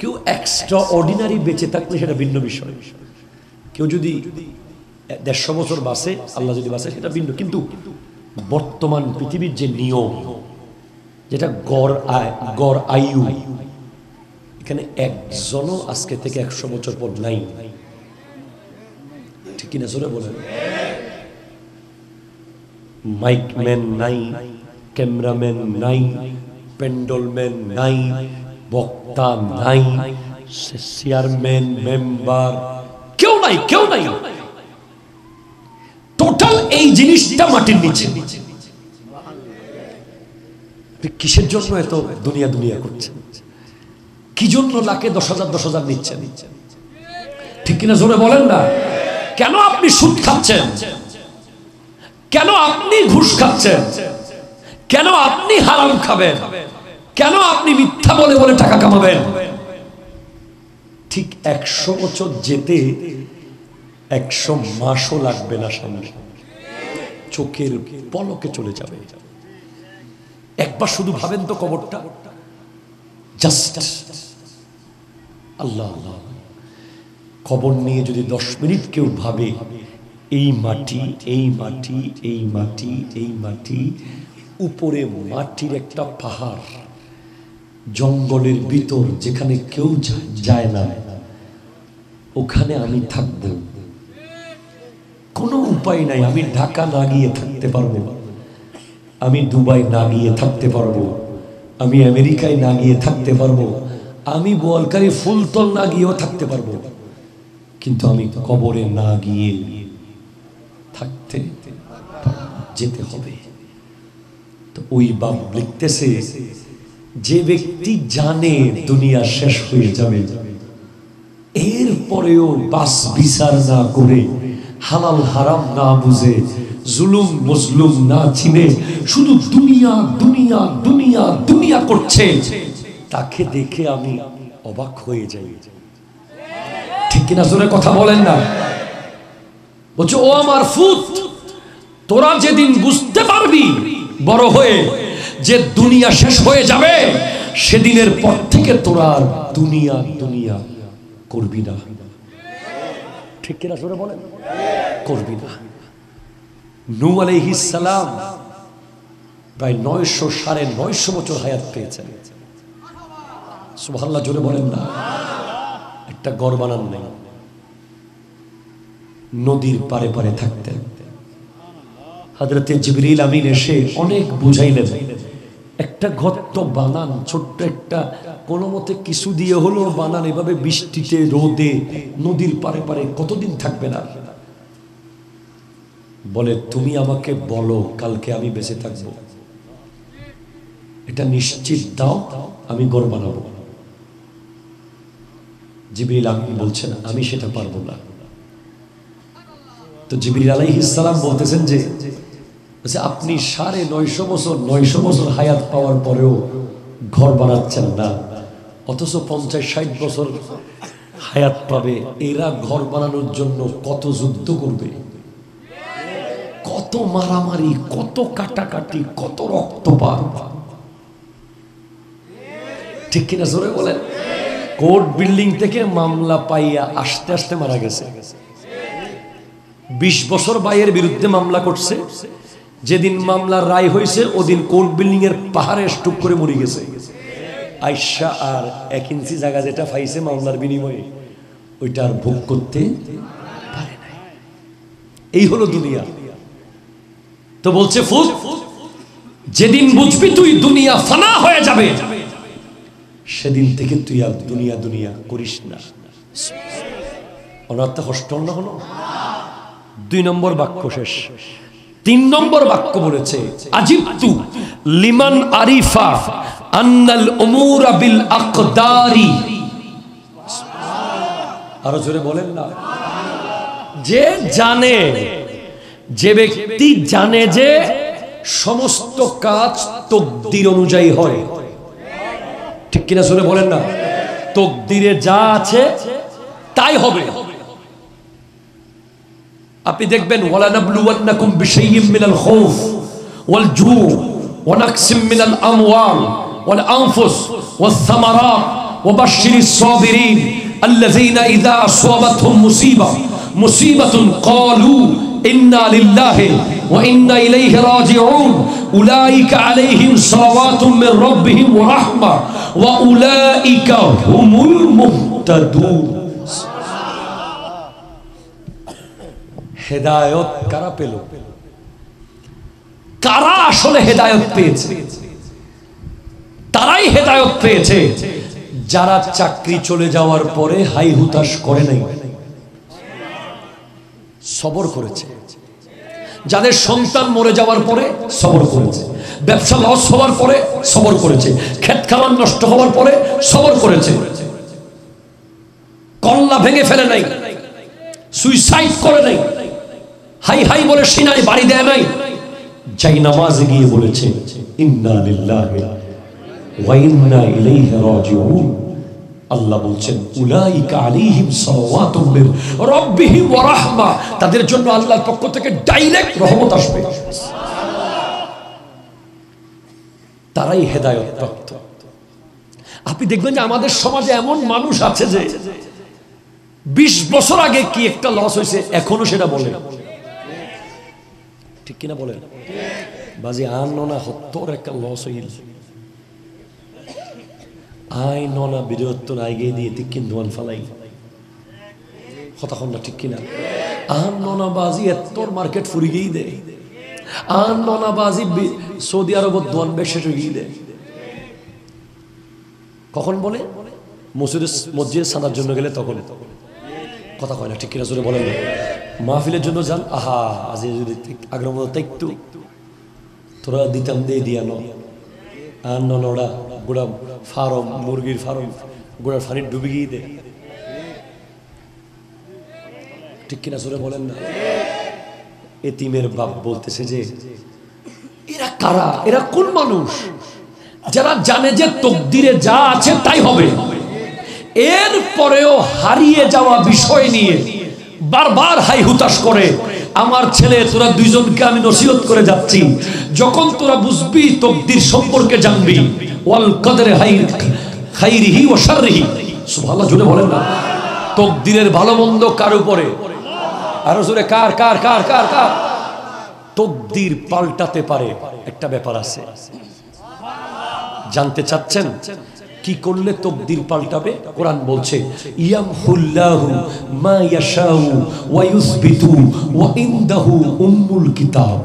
কেউ এক্সট্রা অর্ডিনারি বেঁচে থাকলে সেটা ভিন্ন বিষয়। কেউ যদি 150 বছর বাঁচে, আল্লাহ যদি বাঁচে, সেটা ভিন্ন। কিন্তু বর্তমান পৃথিবীর যে নিয়ম, যেটা গড় আয়ু, এখানে একজনও আজকে থেকে 100 বছর পর নাই। ঠিক কিনা জোরে বলেন? মাইকম্যান নাই, ক্যামেরাম্যান নাই, প্যান্ডলম্যান নাই, বক্তা নাই, চেয়ারম্যান, মেম্বার, কেউ নাই, কেউ নাই। টোটাল এই জিনিসটা মাটির নিচে। কিসের জন্য এত দুনিয়া দুনিয়া করছেন? কি জন্য লাখে 10,000 10,000 নিচ্ছেন? ঠিক কিনা জোরে বলেন না। কেন আপনি সুদ খাচ্ছেন? কেন আপনি ঘুষ খাচ্ছেন? কেন আপনি হারাম খাবেন? কেন আপনি মিথ্যা বলে বলে টাকা কামাবেন? ঠিক 100 বছর যেতে 100 মাসও লাগবে না, সামনে চোখের পলকে চলে যাবে। একবার শুধু ভাবেন তো কবরটা, জাস্ট আল্লাহ আল্লাহ। কবর নিয়ে যদি 10 মিনিট কেউ ভাবে, এই মাটি, এই মাটি, এই মাটি, এই মাটি, উপরে মাটির একটা পাহাড়, জঙ্গলের ভিতর যেখানে কেউ যায় না, ওখানে আমি থাকব। কোনো উপায় নাই। আমি ঢাকা না গিয়ে থাকতে পারবো, আমি দুবাই না গিয়ে থাকতে পারবো, আমি আমেরিকায় না গিয়ে থাকতে পারবো, আমি বোয়ালখালী ফুলতল না গিয়েও থাকতে পারবো, কিন্তু আমি কবরে না গিয়ে থাকতে যেতে হবে। তো ওই বাপ লিখতেছে, যে ব্যক্তি জানে দুনিয়া শেষ হয়ে যাবে, এরপরেও বাস বিচার না করে, হালাল হারাম না বুঝে, জুলুম মজলুম না চিনে, শুধু দুনিয়া দুনিয়া দুনিয়া দুনিয়া করছে, তাকে দেখে আমি অবাক হয়ে যাই। ঠিক কিনা জোরে কথা বলেন না। বলছে, ও আমার ফুত, তোরা যেদিন বুঝতে পারবি বড় হয়ে যে দুনিয়া শেষ হয়ে যাবে, সেদিনের পর থেকে তোরা আর দুনিয়া দুনিয়া করবি না। ঠিক কিনা জোরে বলেন? করবি না। নূহ আলাইহিস সালাম প্রায় 900 বছর হায়াত পেয়েছেন। সুবহানাল্লাহ, জোরে বলেন না। একটা ঘর বানান নাই, নদীর পারে পারে থাকতেন। হযরতে জিবরিল আমিন এসে অনেক বুঝাইলেন, একটা ঘর তো বানান, ছোট্ট একটা কোনো মতে কিছু দিয়ে হলো বানান, এভাবে বৃষ্টিতে রোদে নদীর পারে পারে কতদিন থাকবে না? বলে তুমি আমাকে বলো কালকে আমি বেঁচে থাকবো, এটা নিশ্চিত দাও, আমি ঘর বানাবো। জিবরিল আমিন বলছেন আমি সেটা পারবো না। তো জিবরিল আলাইহিস সালাম বলতেছেন যে আপনি 950 বছর হায়াত পাওয়ার পরেও ঘর বানাচ্ছেন না, অথচ 50-60 বছর হায়াত পাবে, এরা ঘর বানানোর জন্য কত যুদ্ধ করবে, কত মারামারি, কত কাটাকাটি, কত রক্তপাত, ঠিক কিনা জোরে বলেন? কোর্ট বিল্ডিং থেকে মামলা পাইয়া আসতে আসতে মারা গেছে। 20 বছর ভাইয়ের বিরুদ্ধে মামলা করছে, যেদিন মামলার রায় হয়েছে ওদিন কোর্ট বিল্ডিং এর পাহাড়ে স্টুক করে মরে গেছে। আয়শা আর 1 ইঞ্চি জায়গা যেটা পাইছে মামলার বিনিময়ে ওইটা আর ভোগ করতে পারে নাই। এই হলো দুনিয়া। তো বলছে ফুল, যেদিন বুঝবি তুই দুনিয়া ফানা হয়ে যাবে সেদিন থেকে তুই আর দুনিয়া দুনিয়া করিস না। অনার্থ কষ্ট না হলো। 2 নম্বর বাক্য শেষ। 3 নম্বর বাক্য বলেছে আজিবতু লিমান আরিফা আন্নাল উমুরা বিল আকদারি। আরো জোরে বলেন না। যে জানে, যে ব্যক্তি জানে যে সমস্ত কাজ তকদির অনুযায়ী হয়, ঠিক কিনা জোরে বলেন না? তকদিরে যা আছে তাই হবে। আপনি দেখবেন ওয়ালা নাবলুওয়ান্নাকুম বিশাইইম মিনাল খাউফ ওয়াল জু' ওয়া নাকসিম মিনাল আমওয়াল ওয়াল আনফুস ওয়াস সামারাত ওয়া বাশশিরিস সাবিরিন আল্লাযীনা ইযা আসাবাতহুম মুসিবাতুন ক্বালু ইন্না লিল্লাহি ওয়া ইন্না ইলাইহি রাজিউন উলাইকা আলাইহিম সালাওয়াতুম মির রাব্বিহিম ওয়া রাহমা ওয়া উলাইকা হুমুল মুহতাদুন। হেদায়েত কারা পেল? কারা আসলে হেদায়েত পেয়েছে? তারাই হেদায়েত পেয়েছে যারা চাকরি চলে যাওয়ার পরে হাই হুতাশ করে নাই, সবর করেছে। যাদের সন্তান মরে যাওয়ার পরে সবর করেছে, ব্যবসা লস হওয়ার পরে সবর করেছে, ক্ষেত খামার নষ্ট হওয়ার পরে সবর করেছে, কল্লা ভেঙে ফেলে নাই, সুইসাইড করে নাই, হাই হাই বলে সিনায় বাড়ি দেয় নাই, যাই নামাজে গিয়ে বলেছে ইন্না লিল্লাহি ওয়া ইন্না ইলাইহি রাজিউন। আল্লাহ বলছেন উলাইকা আলাইহিম সালাওয়াতুম মির রাব্বিহিম ওয়া রাহমা, তাদের জন্য আল্লাহর পক্ষ থেকে ডাইরেক্ট রহমত আসবে। তারাই হেদায়েত প্রাপ্ত। আপনি দেখবেন যে আমাদের সমাজে এমন মানুষ আছে যে 20 বছর আগে কি একটা লস হয়েছে এখনো সেটা বলে, ঠিক কিনা বলেন? বাজি আন ননা হত্তর একটা লস হইল, আই ননা বিরত্তর আইগে দিয়ে তিকিন দোয়ান ফালাই কথা কন না, ঠিক কিনা? আন ননা বাজি এত্তর মার্কেট ফুরি গিয়ে দেয়, আন ননা বাজি সৌদি আরবত দোয়ান বেশ গিয়ে দেয়। কখন বলে? মসজিদে সানার জন্য গেলে তখন কথা কয় না, ঠিক কিনা জোরে বলেন না? মাহফিলের জন্য যান, আহা আজ যদি আগ্রহ মতো একটু তোরা দিতাম দিয়ে দিয়া আর নড়া গোড়া ফার্ম, মুরগির ফার্ম গোড়ার ফানি ডুবে গিয়ে দে, ঠিক কিনা জোরে বলেন না? এতিমের বাপ বলতেছে যে এরা কারা, এরা কোন মানুষ যারা জানে যে তকদিরে যা আছে তাই হবে, এর পরেও হারিয়ে যাওয়া বিষয় নিয়ে বারবার হাই হুতাশ করে। আমার ছেলে তোরা দুইজনকে আমি নসিহত করে যাচ্ছি, যখন তোরা বুঝবি তকদির সম্পর্কে জানবি, ওয়াল কদরে খাইরিহি ওয়া শাররিহি, সুবহানাল্লাহ জোরে বলেন না? তকদিরের ভালো মন্দ কার উপরে? আরো জোরে কার কার কার কার কার? তকদির পাল্টাতে পারে একটা ব্যাপার আছে, জানতে চাচ্ছেন কি করলে তকদির পাল্টাবে? কোরআন বলছে ইয়ামহুল্লাহু মা ইয়াশাউ ওয়া ইউসবিতু ওয়া ইনদাহু উম্মুল কিতাব।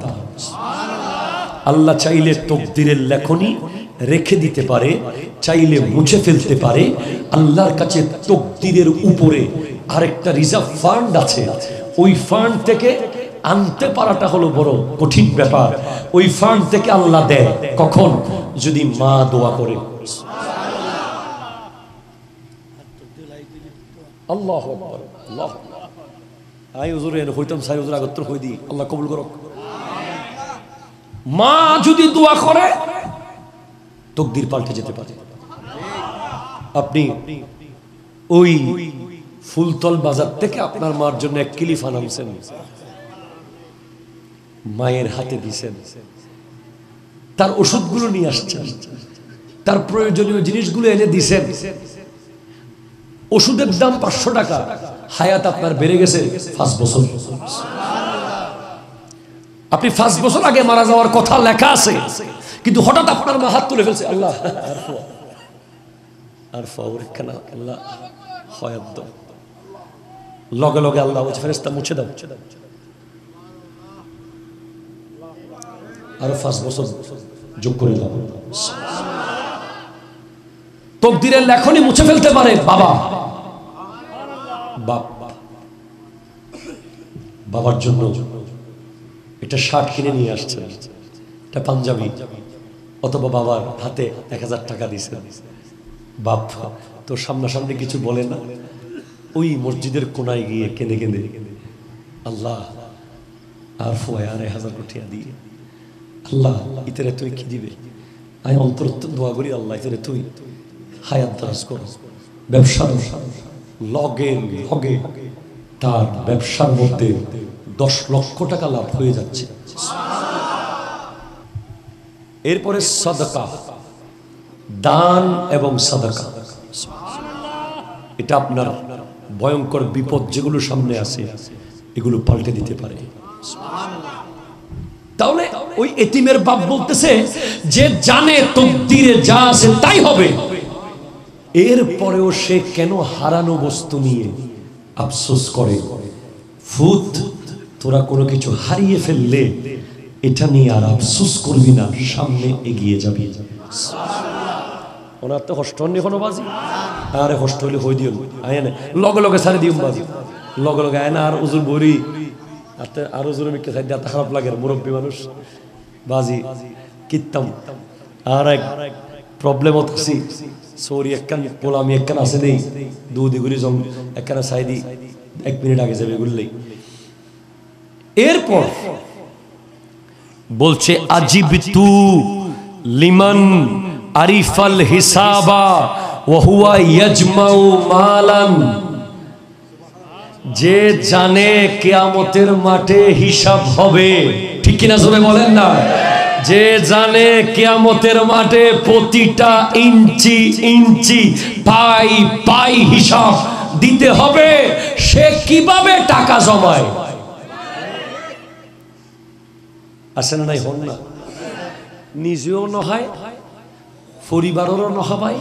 আল্লাহ চাইলে তকদিরের লেখনী রেখে দিতে পারে, চাইলে মুছে ফেলতে পারে। আল্লাহর কাছে তাকদীরের উপরে আরেকটা রিজার্ভ ফান্ড আছে, ওই ফান্ড থেকে আনতে পারাটা হলো বড় কঠিন ব্যাপার। ওই ফান্ড থেকে আল্লাহ দেয় কখন? যদি মা দোয়া করে। আল্লাহু আকবার, আল্লাহু আকবার। আই হুজুর এর হইতাম সাই হুজুর আগত্র হই দি, আল্লাহ কবুল করুক। মা যদি দোয়া করে তাকদীর পাল্টে যেতে পারে। আপনি ওই ফুলতল বাজার থেকে আপনার মার জন্য 1 কিলি আনছেন, মায়ের হাতে দিছেন, তার ওষুধগুলো নিয়ে আসছেন, তার প্রয়োজনীয় জিনিসগুলো এনে দিছেন। ওষুধের দাম 500 টাকা, হায়াত আপনার বেড়ে গেছে 5 বছর। আপনি 5 বছর আগে মারা যাওয়ার কথা লেখা আছে, কিন্তু হঠাৎ আপনার মা হাত তুলে ফেলছে, আল্লাহ আর ফাওরখানা আল্লাহ হায়াত দাও। লগে লগে আল্লাহ বলছে ফেরেশতা মুছে দাও, আরো 5 বছর যোগ করে দাও। তাকদীরের লেখনী মুছে ফেলতে পারে বাবা। বাবার জন্য এটা শার্ট কিনে নিয়ে আসছে, এটা পাঞ্জাবি, অথবা বাবার হাতে 1000 টাকা দিয়েছে। বাপ তো সামনাসামনি কিছু বলে না, ওই মসজিদের কোনায় গিয়ে কেঁদে কেঁদে আল্লাহ আর ফুয়ায় আর 1000 কোটি দিয়ে, আল্লাহ ইতরে তুই কি দিবে? আমি অন্তর দোয়া করি, আল্লাহ ইতরে তুই হায়াত দারাজ কর। ব্যবসার লগে লগে তার ব্যবসার মধ্যে 10 লক্ষ টাকা লাভ হয়ে যাচ্ছে। এরপরে সাদাকা, দান এবং সাদাকা, এটা আপনার ভয়ঙ্কর বিপদ যেগুলো সামনে আছে এগুলো পাল্টে দিতে পারে। তাহলে ওই এতিমের বাপ বলতেছে যে জানে তাকদীরে যা আছে তাই হবে, এরপরেও সে কেন হারানো বস্তু নিয়ে আফসোস করে? ফুত, তোরা কোনো কিছু হারিয়ে ফেললে এটা নিয়ে আর আফসোস করবি না, সামনে এগিয়ে যাবি। ওনার তো কষ্ট হয়নি কোনো বাজি, আরে কষ্ট হইলে হই দিও আয় না, লগে লগে ছাড়ে দিও বাজি, লগে লগে আয় না। আর উজুর বড়ি আর উজুর মিকে সাইড দিয়ে খারাপ লাগে, মুরব্বী মানুষ বাজি কিতাম। আর এক প্রবলেম হচ্ছে সরি একখান বলে আমি একখান আছে দেই দুদি গুলি জম একখানে সাইদি 1 মিনিট আগে যাবে বললেই। এরপর বলছে আজিবতু লিমান আরিফাল হিসাবা ওয়া হুয়া ইয়াজমাউ মালান, যে জানে কিয়ামতের মাঠে হিসাব হবে। ঠিক কিনা জোরে বলেন না? যে জানে কিয়ামতের মাঠে প্রতিটা ইঞ্চি ইঞ্চি পাই পাই হিসাব দিতে হবে, সে কিভাবে টাকা জমায়? আসে না নাই? হন না, নিজেও নহায়, পরিবারেরও নহাবাই,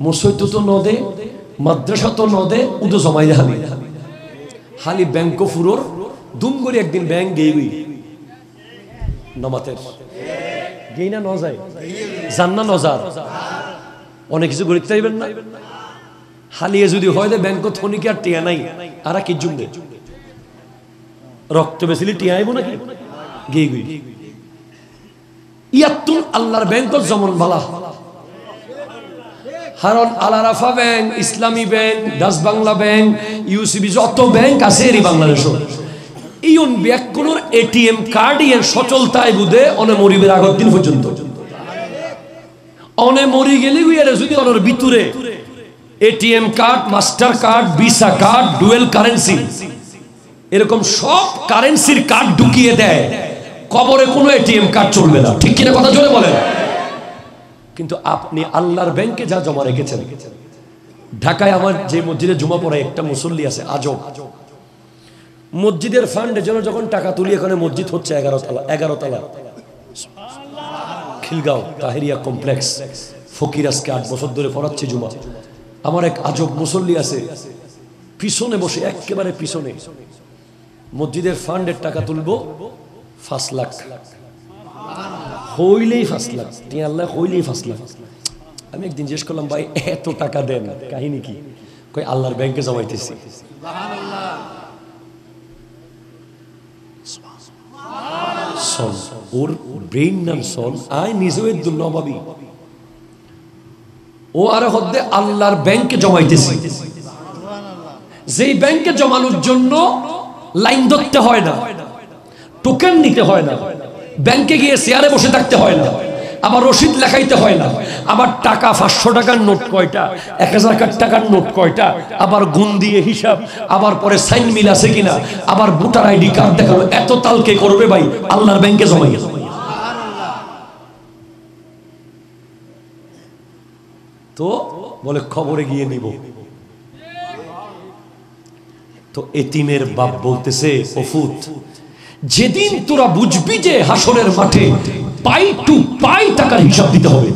মসজিদ তো নদে, মাদ্রাসা তো নদে, উদো জমাই হালি হালি ব্যাংক ফুরোর দুম করে একদিন ব্যাংক গেই নমাতের গেই না ন যায়, জান না নজার অনেক কিছু গড়িতে চাইবেন না। হালিয়ে যদি হয় যে ব্যাংক থনিকে আর টিয়া নাই, আর কি জুমবে রক্ত বেসিলি টিয়া আইব নাকি গেই গই ইয়াতুল আল্লাহর ব্যাংক যেমন বালা, কারণ আলারাফা ব্যাংক, ইসলামী bank, Dutch Bangla bank, UCB যত ব্যাংক আছে এরই বাংলাদেশে ইউন ব্যাংকগুলোর এটিএম কার্ড এর সচলতায় বুঝে অনে মরিবের আগের দিন পর্যন্ত অনে মরি গেলে যদি ওনার ভিতরে ATM card, master card, visa card, dual currency এরকম সব কারেন্সির কার্ড ঢুকিয়ে দেয়, কবরে কোনো এটিএম কার্ড চলবে না। ঠিক কিনা কথা জোরে বলেন? কিন্তু আপনি আল্লাহর ব্যাংকে যা জমা রেখেছেন, ঢাকায় আমার যে মসজিদে জমা পড়ে একটা মুসল্লি আছে আজব, মসজিদের ফান্ডের জন্য যখন টাকা তুলি, এখানে মসজিদ হচ্ছে 11 তলা খিলগাঁও তাহেরিয়া কমপ্লেক্স, ফকির আজকে 8 বছর ধরে পড়াচ্ছে জুমা। আমার এক আজব মুসল্লি আছে, পিছনে বসে, একেবারে পিছনে, মসজিদের ফান্ডের টাকা তুলবো 5 লাখ, হইলেই 5 লাখ টিয়া আল্লাহ হইলেই 5 লাখ। আমি একদিন জিজ্ঞেস করলাম ভাই এত টাকা দেন কাহিনী কি? কই আল্লাহর ব্যাংকে জমাইতেছি। সন ওর ব্রেইন নাম সন আই নিজেও দুর্নবাবি ও আর হদ্দে আল্লাহর ব্যাংকে জমাইতেছি। যেই ব্যাংকে জমানোর জন্য লাইন ধরতে হয় না, টোকেন নিতে হয় না, ব্যাংকে গিয়ে চেয়ারে বসে থাকতে হয় না, আবার রসিদ লেখাইতে হয় না, আবার টাকা 500 টাকার নোট কয়টা, 1000 টাকার নোট কয়টা, আবার গুণ দিয়ে হিসাব, আবার পরে সাইন মিল আছে কিনা, আবার ভোটার আইডি কার্ড দেখানো, এত তালকে করবে ভাই আল্লাহর ব্যাংকে জমাই। তো বলে খবরে গিয়ে নিব। তো এতিমের বাপ বলতেছে ওফুত, যেদিন তোরা বুঝবি যে হাসরের মাঠে পাই টু পাই টাকার হিসাব দিতে হবে।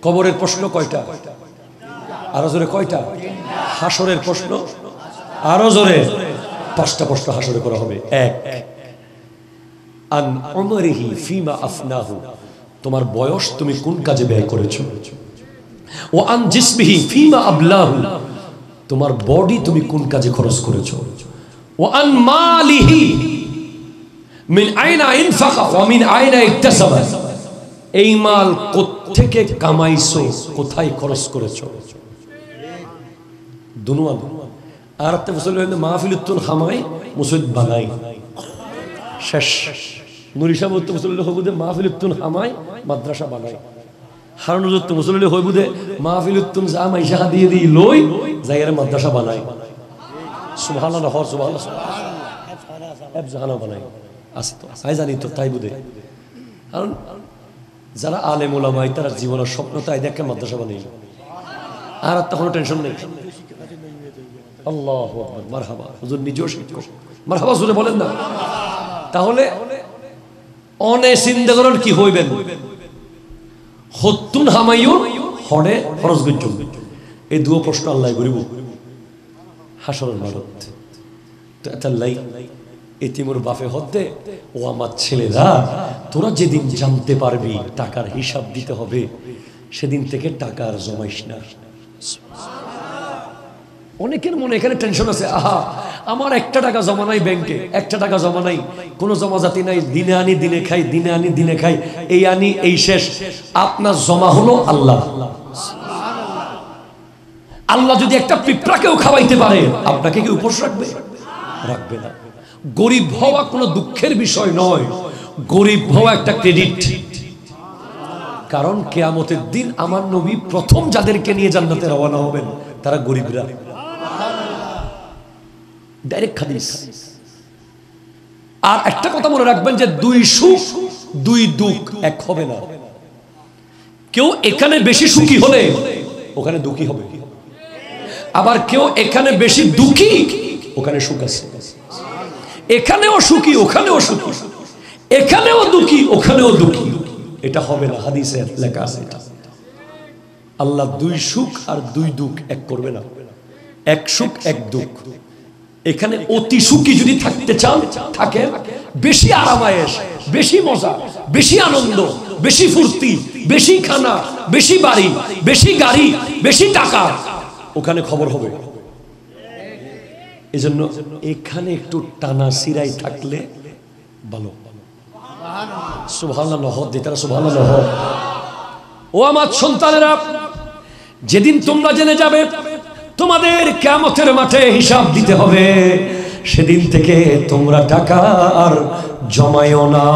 কবরের প্রশ্ন কয়টা? আরো জোরে কয়টা? হাসরের প্রশ্ন আরো জোরে 5টা প্রশ্ন হাসরে করা হবে। 1 আন উমরিহি ফিমা আফনাহু, তোমার বয়স তুমি কোন কাজে ব্যয় করেছো। ও আন জিসমিহি ফিমা আবলাহু, তোমার বডি তুমি কোন কাজে খরচ করেছো। ও আন মালিহি মিন আইনা ইনফাকা ওয়া মিন আইনা ইকতাসাবা, এই মাল কোত্থেকে কামাইছো, কোথায় খরচ করেছো। দুনুয়ান আর একটা মুসলিম মাহফিলুতুল খামাই মুসজিদ বানাই শেষ। নুরি সাহেব তো মুসলিম হইবুদে মাহফিলুতুল খামাই মাদ্রাসা বানাই। হারুন তো মুসলিম হইবুদে মাহফিলুতুল জামাই শাহা দিয়ে দি লই জায়গার মাদ্রাসা বানাই। সুবহানাল্লাহ সুবহানাল্লাহ এব জাহানা বানাই আসতো আই জানি তো তাই বুদে। কারণ যারা আলেম ওলামাই তারা জীবনের স্বপ্ন তাই দেখে মাদ্রাসা বানাই, আর তখন টেনশন নেই। আল্লাহু আকবার, মারহাবা। হুজুর নিজেও শিক্ষক, মারহাবা জোরে বলেন না। তাহলে অনে চিন্তা করার কি হইবেন, হত্তুন হামায়ুন হড়ে খরচ গজ্জুম, এই দুটো প্রশ্ন আল্লাহ করিব হাসরের মাঠত। তো এতাল্লাই এতিমুর বাপে হতে ও আমার ছেলেরা, তোরা যেদিন জানতে পারবি টাকার হিসাব দিতে হবে সেদিন থেকে টাকা আর জমাইস না। অনেকের মনে এখানে টেনশন আছে, আহা আমার 1 টাকা জমা নাই ব্যাংকে, 1 টাকা জমা নাই, কোনো জমাজাতি নাই, দিনে আনি দিনে খাই, দিনে আনি দিনে খাই, এই আনি এই শেষ। আপনার জমা হলো আল্লাহ। আল্লাহ যদি একটা পিঁপড়াকেও খাওয়াইতে পারে আপনাকে কি উপোস রাখবে? রাখবে না। গরিব হওয়া কোনো দুঃখের বিষয় নয়, গরিব হওয়া একটা ক্রেডিট। কারণ কিয়ামতের দিন আমার নবী প্রথম যাদেরকে নিয়ে জান্নাতে রওনা হবেন তারা গরিবরা। ডাইরেক্ট হাদিস। আর একটা কথা মনে রাখবেন যে 2 সুখ 2 দুঃখ এক হবে না। কেউ এখানে বেশি সুখী হলে ওখানে দুঃখী হবে, আবার কেউ এখানে বেশি দুঃখী ওখানে সুখ আছে। এখানেও সুখী ওখানেও সুখী, এখানেও দুঃখী ওখানেও দুঃখী, এটা হবে না। হাদিসে লেখা আছে এটা। আল্লাহ 2 সুখ আর 2 দুঃখ এক করবে না, 1 সুখ 1 দুঃখ। এখানে অতি সুখী যদি থাকতে চান থাকে, বেশি আরামায়েশ, বেশি মজা, বেশি আনন্দ, বেশি ফুর্তি, বেশি খানা, বেশি বাড়ি, বেশি গাড়ি, বেশি টাকা, ওখানে খবর হবে। এজন্য এখানে একটু টানা সিরাই থাকলে ভালো। সুবহানাল্লাহ দিতারা সুবহানাল্লাহ। ও আমার সন্তানেরা, যেদিন তোমরা জেনে যাবে তোমাদের কিয়ামতের মাঠে হিসাব দিতে হবে, সেদিন থেকে তোমরা টাকা আর জমায়ও না।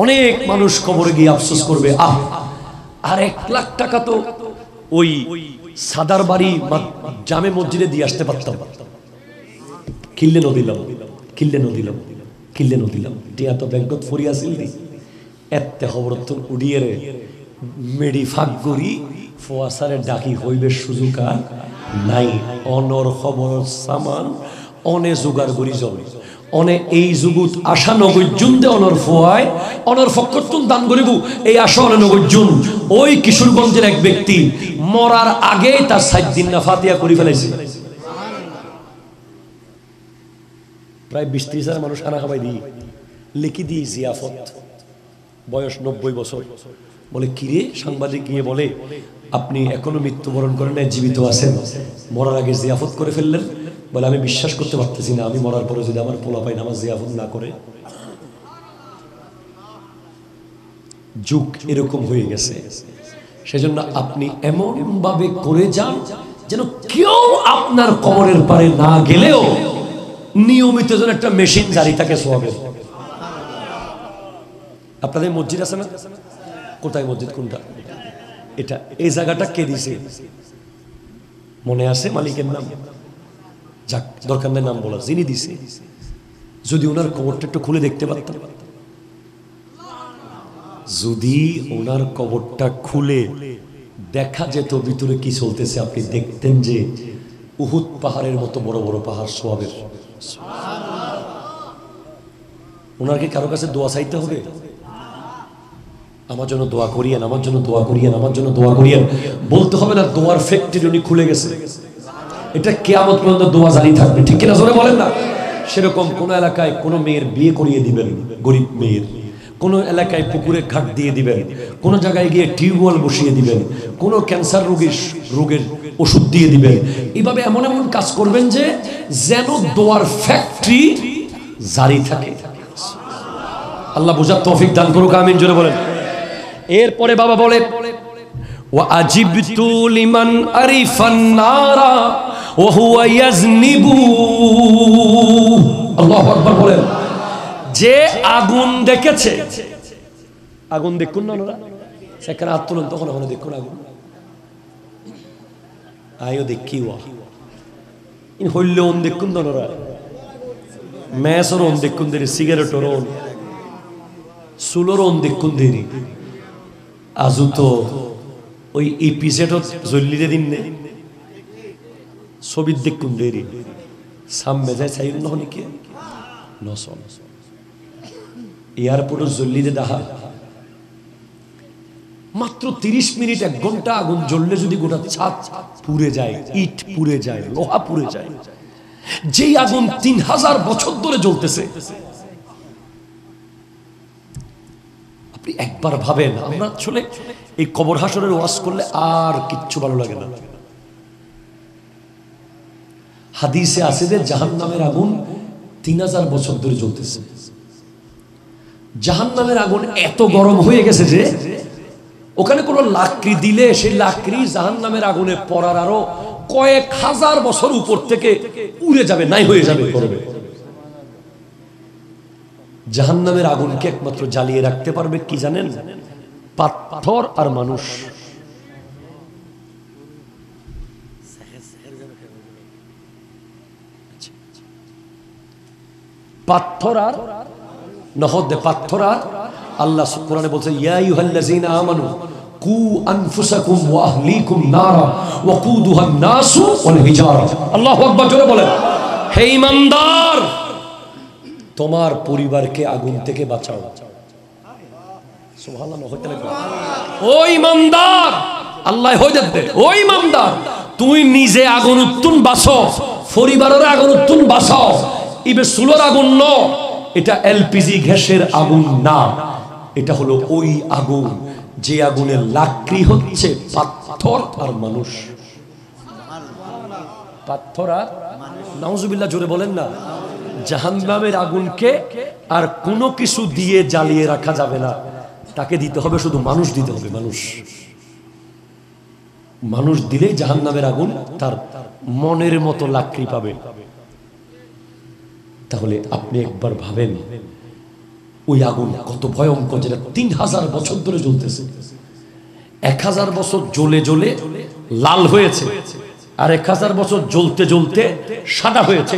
অনেক মানুষ কবরে গিয়ে আফসোস করবে, আর 1 লাখ টাকা তো ওই সাদার বাড়ি জামে মসজিদে দিয়ে আসতে পারতাম, কিনলে নদিলাম, কিনলে নদিলাম, কিনলে নদিলাম, টিয়া তো ব্যাংকত ফরিয়াছিল দি এতে খবরত উড়িয়ে রে মেডি ফাঁক করি ফোয়াসারে ডাকি হইবে সুযোগ আর নাই। অনর খবর সামান অনে জোগাড় করি জমে, অনে এই যুগুত আশা নগর্জুন দে অনর ফোয়ায় অনর ফকরতুন দান করিব এই আশা অনে নগর্জুন। ওই কিশোরগঞ্জের এক ব্যক্তি মরার আগে তার 7 দিন না ফাতিহা করে ফেলেছে। প্রায় 20-30 হাজার মানুষ খানা খাবাই দিই, লিখি দিই জিয়াফত, বয়স 90 বছর। বলে কিরে, সাংবাদিক গিয়ে বলে আপনি এখনো মৃত্যুবরণ করেন না, জীবিত আছেন, মরার আগে জিয়াফত করে ফেললেন। বলে আমি বিশ্বাস করতে পারতেছি না, আমি মরার পরে যদি আমার পোলাপাইন আমার জিয়াফত না করে। যুগ এরকম হয়ে গেছে, সেজন্য আপনি এমন ভাবে করে যান যেন কেউ আপনার কবরের পারে না গেলেও নিয়মিত যেন একটা মেশিন জারি থাকে সওয়াবের। আপনাদের মসজিদ আছে না? কোথায় মসজিদ, কোনটা? এটা, এই জায়গাটা কে দিছে মনে আছে? মালিকের নাম? যাক, দরকার নেই নাম বলা, যিনি দিছে। যদি ওনার কবরটা একটু খুলে দেখতে পারতাম, যদি ওনার কবরটা খুলে দেখা যেত ভিতরে কি চলতেছে, আপনি দেখতেন যে উহুদ পাহাড়ের মতো বড় বড় পাহাড় সওয়াবের। ওনাকে কারো কাছে দোয়া চাইতে হবে? আমার জন্য দোয়া করিয়েন, আমার জন্য দোয়া করিয়েন, আমার জন্য দোয়া করিয়েন বলতে হবে না। দোয়ার ফ্যাক্টরি উনি খুলে গেছে, এটা কিয়ামত পর্যন্ত দোয়া জারি থাকবে, ঠিক কিনা জোরে বলেন না? সেরকম কোন এলাকায় কোন মেয়ের বিয়ে করিয়ে দিবেন, গরিব মেয়ের, কোন এলাকায় পুকুরে ঘাট দিয়ে দিবেন, কোন জায়গায় গিয়ে টিউবওয়েল বসিয়ে দিবেন, কোন ক্যান্সার রোগের ওষুধ দিয়ে দিবেন। এইভাবে এমন এমন কাজ করবেন যে যেন দোয়ার ফ্যাক্টরি জারি থাকে। আল্লাহ বুঝার তৌফিক দান করুক, আমিন জোরে বলেন। এরপরে বাবা বলে ওয়া আজিবতু লিমান আরিফান নারা ওয়া হুয়া ইয়াজনিবু। আল্লাহু আকবার বলেন। যে আগুন দেখেছে, আগুন দেখুন না ওরা, সেখানে হাত তুলুন, তখন ওখানে দেখুন আগুন। আয়ো দেখি ওয়া ইন হইলে ওন দেখুন না ওরা, মেসর ওন দেখুন দেরি, সিগারেটর ওন, সুলোর ওন দেখুন দেরি। আজু তো ওই এপিসোডত জল্লিরে দিন নে ছবির দেখুন দেরি, সামনে যায় চাই নহনি কি নসন এয়ারপোর্টের জল্লিরে দেখা। মাত্র 30 মিনিট 1 ঘন্টা আগুন জ্বললে যদি গোটা ছাদ পুড়ে যায়, ইট পুড়ে যায়, লোহা পুড়ে যায়, যেই আগুন 3000 বছর ধরে জ্বলতেছে। আপনি একবার ভাবেন, আমরা আসলে এই কবর হাসরের ওয়াজ করলে আর কিচ্ছু ভালো লাগে না। হাদিসে আছে যে জাহান্নামের আগুন 3000 বছর ধরে জ্বলতেছে। জাহান্নামের আগুন এত গরম হয়ে গেছে যে ওখানে কোনো লাকড়ি দিলে সেই লাকড়ি জাহান্নামের আগুনে পড়ার আরো কয়েক হাজার বছর উপর থেকে উড়ে যাবে, নাই হয়ে যাবে গরমে। জাহান্নামের আগুনকে একমাত্র জ্বালিয়ে রাখতে পারবে কি জানেন? পাথর আর মানুষ। পাথর আর নহদে, পাথর আর আল্লাহ কোরআনে বলছে ইয়া আইয়ুহাল্লাযীনা আমানু কু আনফুসাকুম ওয়া আহলিকুম নারা ওয়াকুদুহান নাসু ওয়াল হিজারা। আল্লাহু আকবার জোরে বলেন। হে ঈমানদার, তোমার পরিবারকে আগুন থেকে বাঁচাও। সুবহানাল্লাহ। হইতে লাগবে ও ঈমানদার, আল্লাহ হইতে দে। ও ঈমানদার, তুই নিজে আগুন উত্তুন বাঁচো, পরিবারের আগুন উত্তুন বাঁচাও। ইবে সুলোর আগুন ন, এটা এলপিজি গ্যাসের আগুন না, এটা হলো ওই আগুন যে আগুনের লাকড়ি হচ্ছে পাথর আর মানুষ। পাথর আর নাউজুবিল্লাহ, জোরে বলেন না। জাহান্নামের আগুনকে আর কোনো কিছু দিয়ে জ্বালিয়ে রাখা যাবে না, তাকে দিতে হবে শুধু মানুষ দিতে হবে। মানুষ দিলেই জাহান্নামের আগুন তার মনের মতো লাকড়ি পাবে। তাহলে আপনি একবার ভাবেন ওই আগুন কত ভয়ঙ্কর, যেটা 3000 বছর ধরে জ্বলতেছে। 1000 বছর জ্বলে জ্বলে লাল হয়েছে, আর 1000 বছর জ্বলতে জ্বলতে সাদা হয়েছে,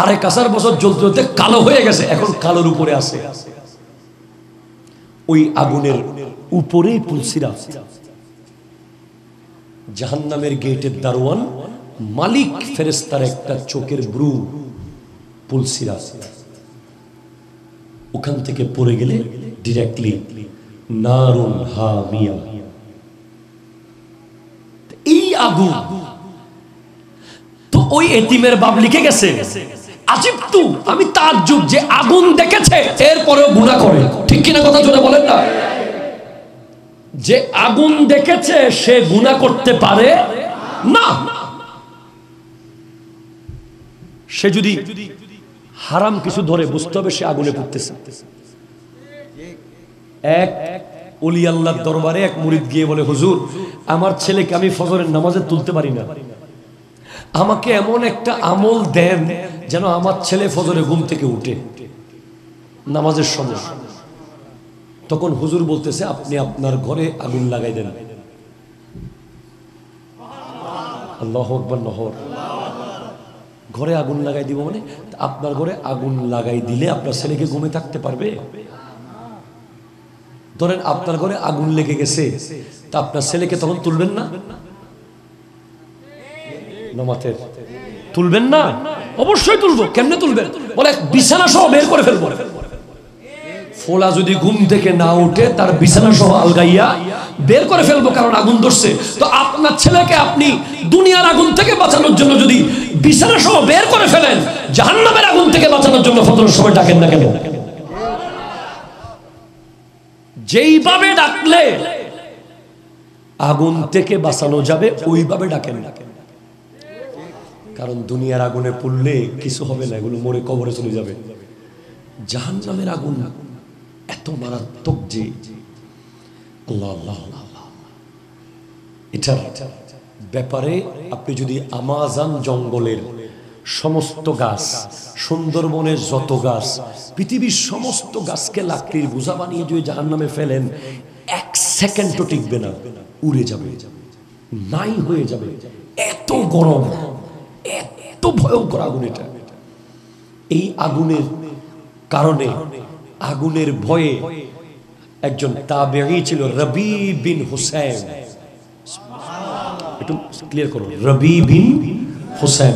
আর 1000 বছর জ্বলতে জ্বলতে কালো হয়ে গেছে, এখন কালোর উপরে আছে। ওই আগুনের উপরেই পুলসিরা। জাহান্নামের গেটের দারোয়ান মালিক ফেরেশতার একটা চোখের ব্রু পুলসিরা, ওখান থেকে পড়ে গেলে ডিরেক্টলি নারুন হামিয়া। এই আগুন তো ওই এতিমের বাপ লিখে গেছে, আজিবতু, আমি তাজ্জুব যে আগুন দেখেছে এরপরেও গুনাহ করে। ঠিক কিনা কথা জোরে বলেন না? যে আগুন দেখেছে সে গুনাহ করতে পারে না। সে যদি হারাম কিছু ধরে বুঝতে হবে সে আগুনে পড়তেছে। এক ওলি আল্লাহর দরবারে এক মুরিদ গিয়ে বলে, হুজুর আমার ছেলেকে আমি ফজরের নামাজে তুলতে পারি না, আমাকে এমন একটা আমল দেন যেন আমার ছেলে ফজরে ঘুম থেকে উঠে নামাজের সময়। তখন হুজুর বলতেছে, আপনি আপনার ঘরে আগুন লাগাই দেন। আল্লাহু আকবার। নহর ঘরে আগুন লাগাই দিব মানে আপনার ঘরে আগুন লাগাই দিলে আপনার ছেলেকে ঘুমে থাকতে পারবে? ধরেন আপনার ঘরে আগুন লেগে গেছে, তা আপনার ছেলেকে তখন তুলবেন না? নামাজের তুলবেন না? অবশ্যই তুলবো। কেমনে তুলবেন? বলে বিছানা সহ বের করে ফেলবো। ফোলা যদি ঘুম থেকে না উঠে তার বিছানা সহ আলগাইয়া বের করে ফেলবো, কারণ আগুন ধরছে। তো আপনার ছেলেকে আপনি দুনিয়ার আগুন থেকে বাঁচানোর জন্য যদি বিছানা সহ বের করে ফেলেন, জাহান্নামের আগুন থেকে বাঁচানোর জন্য ফজরের সময় ডাকেন না কেন? যেইভাবে ডাকলে আগুন থেকে বাঁচানো যাবে ওইভাবে ডাকেন না, কারণ দুনিয়ার আগুনে পড়লে কিছু হবে না, এগুলো মরে কবরে চলে যাবে। জাহান্নামের আগুন এত মারাত্মক যে আল্লাহ আল্লাহ আল্লাহ। এটার ব্যাপারে আপনি যদি আমাজন জঙ্গলের সমস্ত গাছ, সুন্দরবনের যত গাছ, পৃথিবীর সমস্ত গাছকে লাকড়ির বোঝা বানিয়ে যদি জাহান্নামে ফেলেন, এক সেকেন্ডও টিকবে না, উড়ে যাবে, নাই হয়ে যাবে। এত গরম, এত ভয়ঙ্কর আগুন এটা। এই আগুনের কারণে, আগুনের ভয়ে একজন তাবেঈ ছিল, রবি বিন হুসাইন। একটু ক্লিয়ার করো, রবি বিন হুসাইন।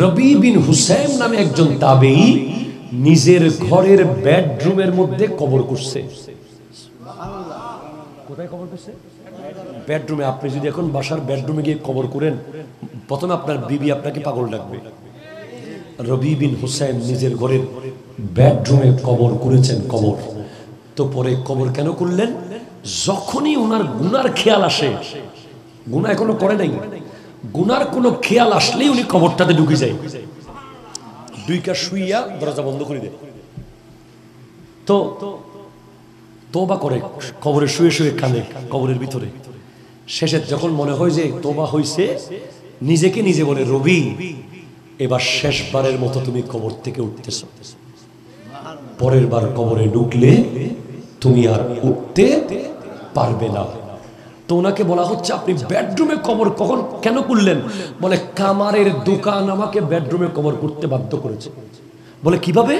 রবি বিন হুসাইন নামে একজন তাবেঈ নিজের ঘরের বেডরুমের মধ্যে কবর করছে। কোথায় কবর করছে? বেডরুমে। আপনি যদি এখন বাসার বেডরুমে গিয়ে কবর করেন, প্রথমে আপনার বিবি আপনাকে পাগল ডাকবে। রবি বিন হুসাইন নিজের ঘরের বেডরুমে কবর করেছেন। কবর তো পরে কবর কেন করলেন? যখনই ওনার গুনার খেয়াল আসে, গুনাহ এখনো করে নাই, গুনার কোনো খেয়াল আসলেই উনি কবরটাতে ঢুকে যায়, দুই কাজ শুইয়া দরজা বন্ধ করে দেয়। তো তোবা করে কবরে শুয়ে শুয়ে কাঁদে কবরের ভিতরে। শেষে যখন মনে হয় যে তোবা হইছে, নিজেকে নিজে বলে, রবি এবার শেষবারের মতো তুমি কবর থেকে উঠতেছ, পরের বার কবরে ঢুকলে তুমি আর উঠতে পারবে না। তো ওনাকে বলা হচ্ছে, আপনি বেডরুমে কবর কখন কেন করলেন? বলে কামারের দোকান আমাকে বেডরুমে কবর করতে বাধ্য করেছে। বলে কিভাবে?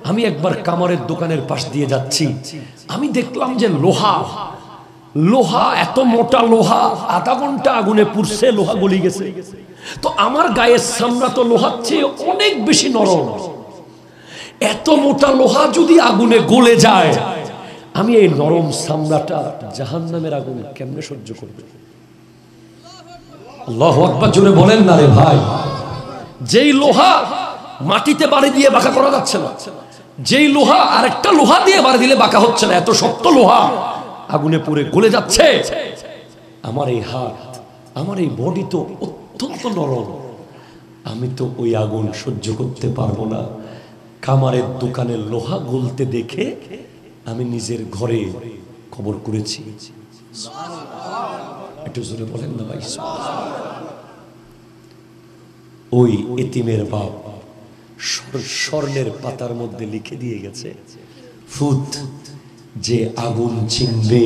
আমি একবার কামারের দোকানের পাশ দিয়ে যাচ্ছি, আমি দেখলাম যে লোহা, লোহা এত মোটা লোহা, আধা ঘন্টা আগুনে পুড়ছে, লোহা গলি গেছে। তো আমার গায়ের চামড়া তো লোহার চেয়ে অনেক বেশি নরম, এত মোটা লোহা যদি আগুনে গলে যায়, আমি এই নরম চামড়াটা জাহান্নামের আগুন কেমনে সহ্য করব? আল্লাহু আকবার জোরে বলেন না রে ভাই। যেই লোহা মাটিতে বাড়ি দিয়ে বাঁকা করা যাচ্ছে না, যেই লোহা আরেকটা লোহা দিয়ে বাড়ি দিলে বাঁকা হচ্ছে না, এত শক্ত লোহা আগুনে পুড়ে গলে যাচ্ছে, আমার এই হাত, আমার এই বডি তো অত্যন্ত নরম, আমি তো ওই আগুন সহ্য করতে পারবো না। কামারের দোকানের লোহা গলতে দেখে আমি নিজের ঘরে কবর করেছি। একটু জোরে বলেন না ভাই। ওই এতিমের বাপ স্বর্ণের পাতার মধ্যে লিখে দিয়ে গেছে, ফুত যে আগুন চিনবে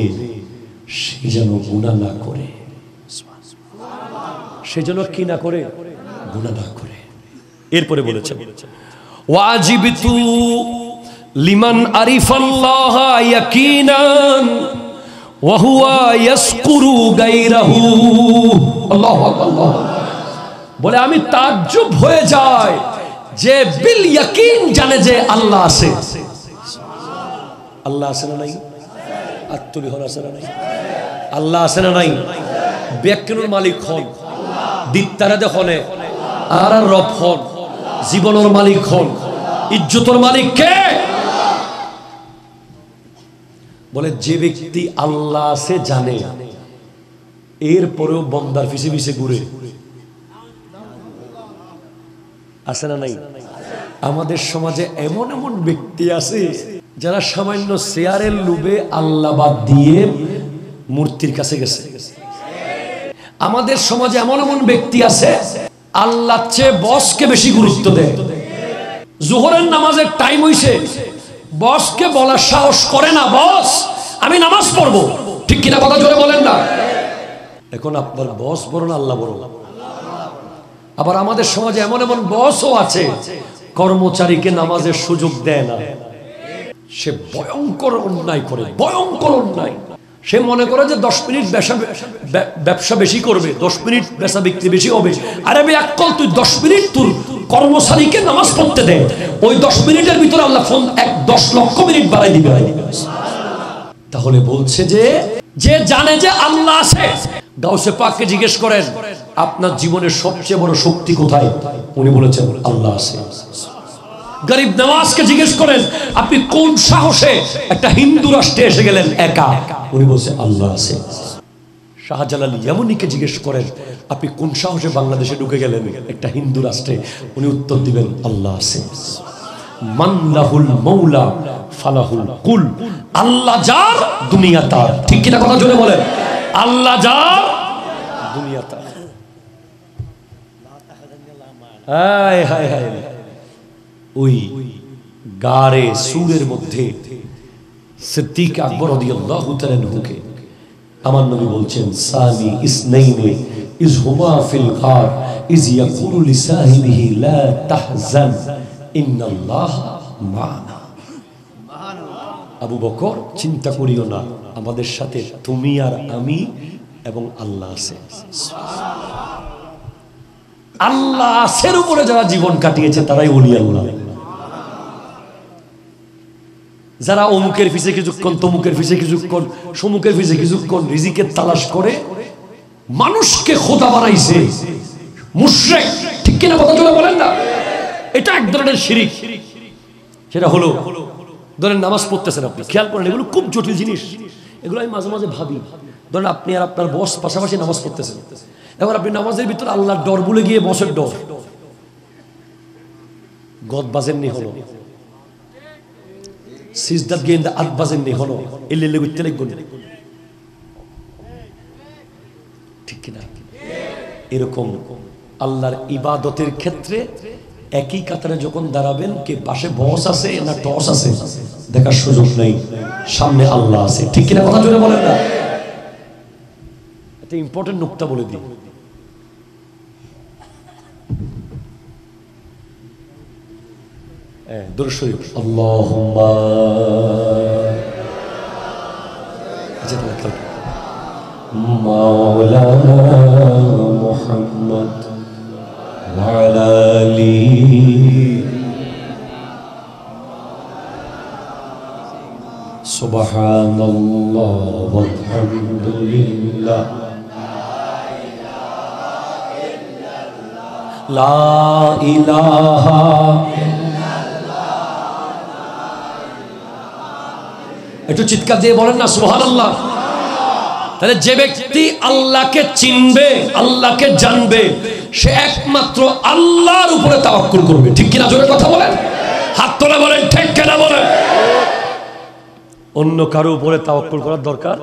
সে যেন গুনাহ না করে, সে যেন কি না করে, গুনাহ না করে। এরপরে বলেছে, ওয়াজিবতু লিমান আরিফাল্লাহ ইয়াকিনান ওয়া হুয়া ইয়াসকুরু গায়রাহু। আল্লাহু আকবার। বলে আমি তাজ্জুব হয়ে যাই যে বিল ইয়াকিন জানে যে আল্লাহ আছে। আল্লাহ আছে না নাই? আত্মলি হন আছে না নাই? আল্লাহ আছে না নাই? ব্যাকিনুল মালিক হন, দিত্তারে দেখনে আর রব হন, জীবনের মালিক হন, ইজ্জতের মালিক কে? বলে যে ব্যক্তি আল্লাহ আছে জানে, এরপরেও বন্দার পিছে পিছে ঘুরে, আছে না নাই? আমাদের সমাজে এমন এমন ব্যক্তি আছে যারা সামান্য শেয়ারের লোভে আল্লাহ বাদ দিয়ে মূর্তির কাছে গেছে। আমাদের সমাজে এমন এমন ব্যক্তি আছে আল্লাহর চেয়ে বসকে বেশি গুরুত্ব দেয়। জোহরের নামাজের টাইম হইছে, বসকে বলার সাহস করে না, বস আমি নামাজ পড়বো, ঠিক কিনা কথা জোরে বলেন না? এখন আপনার বস বড় না আল্লাহ বড়? আবার আমাদের সমাজে এমন এমন বসও আছে কর্মচারীকে নামাজের সুযোগ দেয় না। সে ভয়ঙ্কর অন্যায় করে, ভয়ঙ্কর অন্যায়। সে মনে করে যে 10 মিনিট ব্যবসা বেশি করবে, 10 মিনিট বেচা বিক্রি বেশি হবে। আরে ভাই আকল, তুই 10 মিনিট তোর কর্মচারীকে নামাজ পড়তে দে, ওই 10 মিনিটের ভিতরে আল্লাহ 10 লক্ষ মিনিট বাড়াই দিবে। তাহলে বলছে যে যে জানে যে আল্লাহ আছে, গাউসে পাককে জিজ্ঞেস করেন আপনার জীবনের সবচেয়ে বড় শক্তি কোথায়? উনি বলেছেন আল্লাহ আছে। গরিব নওয়াজকে জিজ্ঞেস করেন আপনি কোন সাহসে একটা হিন্দু রাষ্ট্রে এসে গেলেন একা? উনি বলছেন আল্লাহ আছে। শাহজালাল ইয়ামানিকে জিজ্ঞেস করেন আপনি কোন সাহসে বাংলাদেশে ঢুকে গেলেন একটা হিন্দু রাষ্ট্রে? উনি উত্তর দিবেন আল্লাহ আছে। মান লাহুল মাওলা ফালাহুল কুল, আল্লাহ যার দুনিয়া তার, ঠিক কিনা কথা জোরে বলেন? আল্লাহ যার দুনিয়া তার। হায় হায় হায়, ওই গারে সুরের মধ্যে সিদ্দিক আকবর রাদিয়াল্লাহু তাআলা আনহুকে আমার নবী বলছেন সানি ইসনাইনি ইজ হুমা ফিল গার ইজ ইয়াকুলু লিসাহিবিহি লা তাহজান ইন্নাল্লাহ মা'না। আবু বকর চিন্তা করিও না, আমাদের সাথে তুমি আর আমি এবং আল্লাহ আছে। আল্লাহ আছের উপরে যারা জীবন কাটিয়েছে তারাই ওলি আল্লাহ। যারা অমুকের পিছে কিছুক্ষণ, তমুকের পিছে কিছুক্ষণ, সমুকের পিছে কিছুক্ষণ রিজিকের তালাশ করে মানুষকে খোদা বানাইছে, মুশরিক, ঠিক কিনা কথা জোরে বলেন না? এটা এক ধরনের শিরিক। সেটা হলো ধরেন নামাজ পড়তেছেন আপনি, খেয়াল করেন এগুলো খুব জটিল জিনিস, এগুলো আমি মাঝে মাঝে ভাবি। ধরেন আপনি আর আপনার বস পাশাপাশি নামাজ পড়তেছেন, এবার আপনি নামাজের ভিতরে আল্লাহর ডর ভুলে গিয়ে বসের ডর গদ বাজেননি হলো, সিজদাত গিয়ে আত বাজেননি হলো, এলে গুইতে লাগবেন, ঠিক কিনা? এরকম আল্লাহর ইবাদতের ক্ষেত্রে একই কাতারে যখন দাঁড়াবেন, কে পাশে বস আছে না টস আছে দেখার সুযোগ নেই, সামনে আল্লাহ আছে, ঠিক কিনা কথা জোরে বলেন না? একটা ইম্পর্টেন্ট নুকতা বলে দিই। দুরূদ শরীফ আল্লাহুম্মা মাওলানা মুহাম্মদ ওয়া আলা আলিহি সুবহানাল্লাহ ওয়ালহামদুলিল্লাহ লা ইলাহা একটু চিৎকার দিয়ে বলেন না সুবহানাল্লাহ। তাহলে যে ব্যক্তি আল্লাহকে চিনবে, আল্লাহকে জানবে, সে একমাত্র আল্লাহর উপরে তাওয়াক্কুল করবে, ঠিক কিনা জোরে কথা বলেন? হাত তোলা বলেন ঠিক কিনা বলেন? অন্য কারো উপরে তাওয়াক্কুল করার দরকার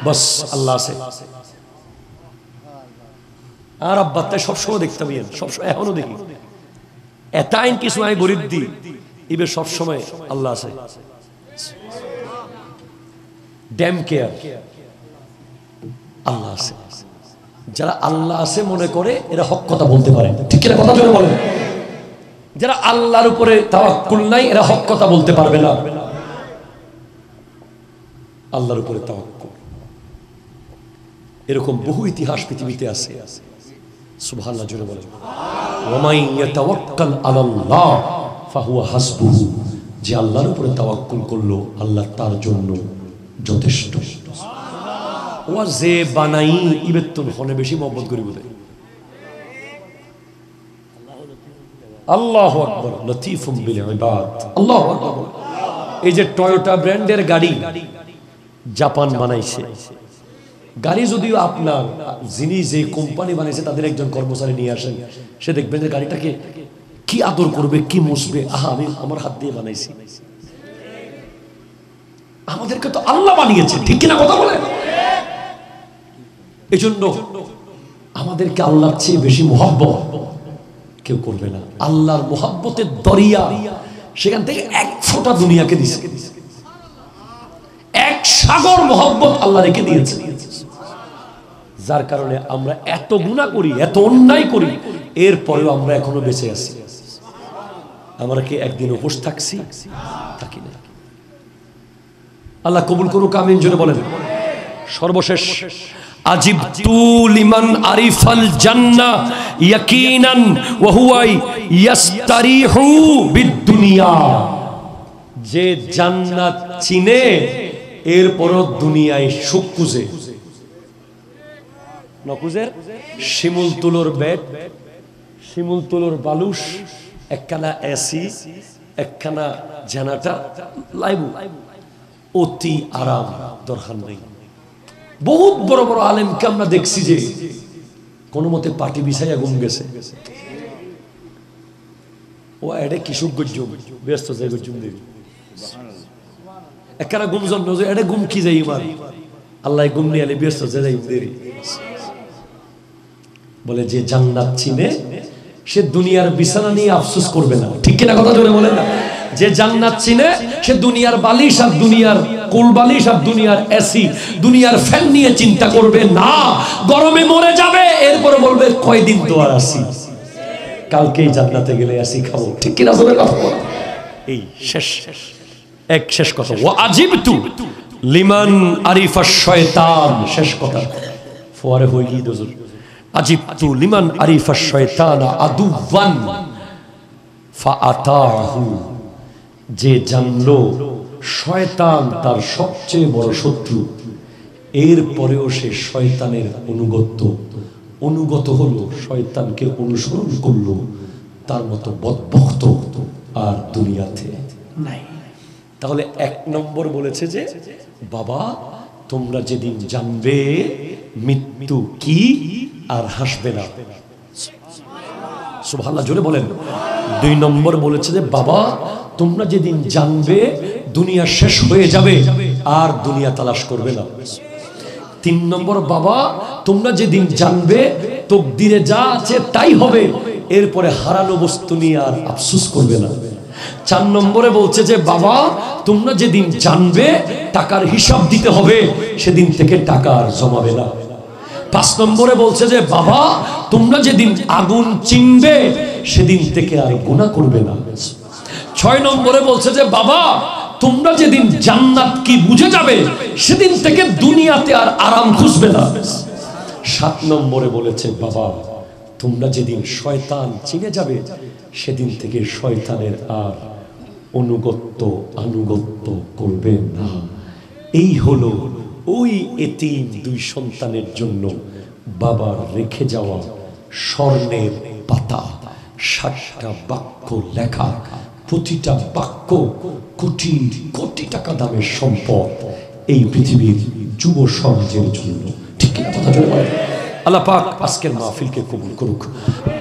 বাস আল্লাহ আছে। আর আব্বাতে সবসময় দেখতে পাই, সবসময় এখনো দেখি এটাইন কিছু আমি গরিব দিই ইবে সবসময় আল্লাহ আছে। ড্যাম কেয়ার আল্লাহ আছে। যারা আল্লাহ আছে মনে করে এরা হক কথা বলতে পারে, ঠিক কিনা কথা জোরে বলেন? যারা আল্লাহর উপরে তাওয়াক্কুল নাই এরা হক কথা বলতে পারবে না। আল্লাহর উপরে তাওয়াক্কুল, এরকম বহু ইতিহাস পৃথিবীতে আছে। সুবহানাল্লাহ জোরে বলেন। ওয়া মান ইয়াতাওয়াক্কাল আলাল্লাহ ফাহুয়া হাসবুহু, যে আল্লাহর উপরে তাওয়াক্কুল করলো আল্লাহ তার জন্য যথেষ্ট। ওয়া যে বানাই ইবেতুন হনে বেশি মহব্বত করি বলে আল্লাহু আকবার, লতীফুম বিল ইবাদ। আল্লাহু আকবার। এই যে টয়োটা ব্র্যান্ডের গাড়ি জাপান বানাইছে, গাড়ি যদিও আপনার, যিনি যে কোম্পানি বানাইছে তাদের একজন কর্মচারী নিয়ে আসেন, সে দেখবেন যে গাড়িটাকে কি আদর করবে, কি মুছবে, আহা আমি আমার হাত দিয়ে বানাইছি। আমাদেরকে তো আল্লাহ বানিয়েছে, ঠিক কিনা কথা বলেন? এই জন্য আমাদেরকে আল্লাহর চেয়ে বেশি মুহাব্বত কেউ করবে না। আল্লাহর মুহাব্বতের দরিয়া, সেখান থেকে এক ফোঁটা দুনিয়াকে দিয়েছে, এক সাগর মুহাব্বত আল্লাহ রেখে দিয়েছে। যার কারণে আমরা এত গুনাহ করি, এত অন্যায় করি, এরপরেও আমরা এখনো বেঁচে আছি। আমরা কি একদিন উপোস থাকছি? থাকি না। আল্লাহ কবুল করুক, আমিন জোরে বলেন। সর্বশেষ, আজিবতু লিমান আরিফাল জান্নাহ ইয়াকিনান ওয়া হুয়া ইয়াস্তারিহু বিদ-দুনিয়া। যে জান্নাত চিনে এরপরও দুনিয়ায় সুখ খুঁজে, নকুজের শিমুল তুলোর বেড, শিমুল তুলোর বালুস, একখানা এসি, একখানা জানাটা লাইবু, অতি আরাম, দরকার নেই। বহুত বড় বড় আলেমকে আমরা দেখছি যে কোন মতে পাটি বিছাইয়া ঘুম গেছে, ও এডে কিশোর গজ্জুম ব্যস্ত যায়, গজ্জুম দেবী একখানা ঘুম জন্ম, এডে ঘুম কি যাই মার আল্লাহ ঘুম নিয়ে আলে ব্যস্ত যাই দেরি। বলে যে জান্নাত চিনে সে দুনিয়ার বিছানা নিয়ে আফসোস করবে না, ঠিক কিনা কথা জোরে বলেন না? যে জান্নাত চিনে সে দুনিয়ার বালিশ আর দুনিয়ার কোল বালিশ আর দুনিয়ার এসি, দুনিয়ার ফ্যান নিয়ে চিন্তা করবে না। গরমে মরে যাবে, এরপরে বলবে কয়দিন তো আর আসি, কালকেই জান্নাতে গেলে এসি খাবো, ঠিক কিনা জোরে কথা বল। এই শেষ এক শেষ কথা, ওয়া আজিবতু লিমান আরিফাশ শয়তান, শেষ কথা ফোয়ারে হই গই দজুর। আজিবতু লিমান আরিফাশ শয়তান আদুওয়ান ফাআতাহু। যে জানলো শয়তান তার সবচেয়ে বড় শত্রু, এরপরেও সে শয়তানের অনুগত হলো, শয়তানকে অনুসরণ করলো, তার মতো বদবখত আর দুনিয়াতে নাই। তাহলে এক নম্বর বলেছে যে বাবা তোমরা যেদিন জানবে মৃত্যু কি আর হাসবে না, সুবহানাল্লাহ জোরে বলেন। দুই নম্বর বলেছে যে বাবা তোমরা যেদিন জানবে দুনিয়া শেষ হয়ে যাবে আর দুনিয়া তালাশ করবে না। তিন নম্বর, বাবা তোমরা যেদিন জানবে তকদিরে যা আছে তাই হবে, এরপরে হারানো বস্তু নিয়ে আর আফসোস করবে না। চার নম্বরে বলছে যে বাবা তোমরা যেদিন জানবে টাকার হিসাব দিতে হবে, সেদিন থেকে টাকা আর জমাবে না। পাঁচ নম্বরে বলছে যে বাবা তোমরা যেদিন আগুন চিনবে সেদিন থেকে আর গুনাহ করবে না। ছয় নম্বরে বলছে যে বাবা তোমরা যেদিন জান্নাত কি বুঝে যাবে সেদিন থেকে দুনিয়াতে আর আরাম খুঁজবে না। সাত নম্বরে বলেছে বাবা তোমরা যেদিন শয়তান চিনে যাবে সেদিন থেকে শয়তানের আর আনুগত্য করবে না। এই হলো ওই এতিম দুই সন্তানের জন্য বাবার রেখে যাওয়া স্বর্ণের পাতা, 60টা বাক্য লেখা, প্রতিটা বাক্য কোটি কোটি টাকা দামের সম্পদ এই পৃথিবীর যুব সমাজের জন্য, ঠিক কি কথা জোরে বলেন। আল্লাহ পাক আজকের মাহফিলকে কবুল করুক,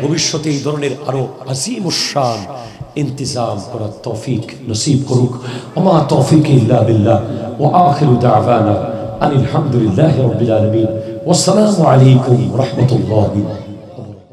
ভবিষ্যতে এই ধরনের আরো আজিম শান ইন্তজাম করার তৌফিক নসিব করুক। ওমা তৌফিক ইল্লা বিল্লাহ ওয়া আখিরু দাওয়ানা আনিল হামদুলিল্লাহি রাব্বিল আলামিন। ওয়াসসালামু আলাইকুম ওয়া রাহমাতুল্লাহি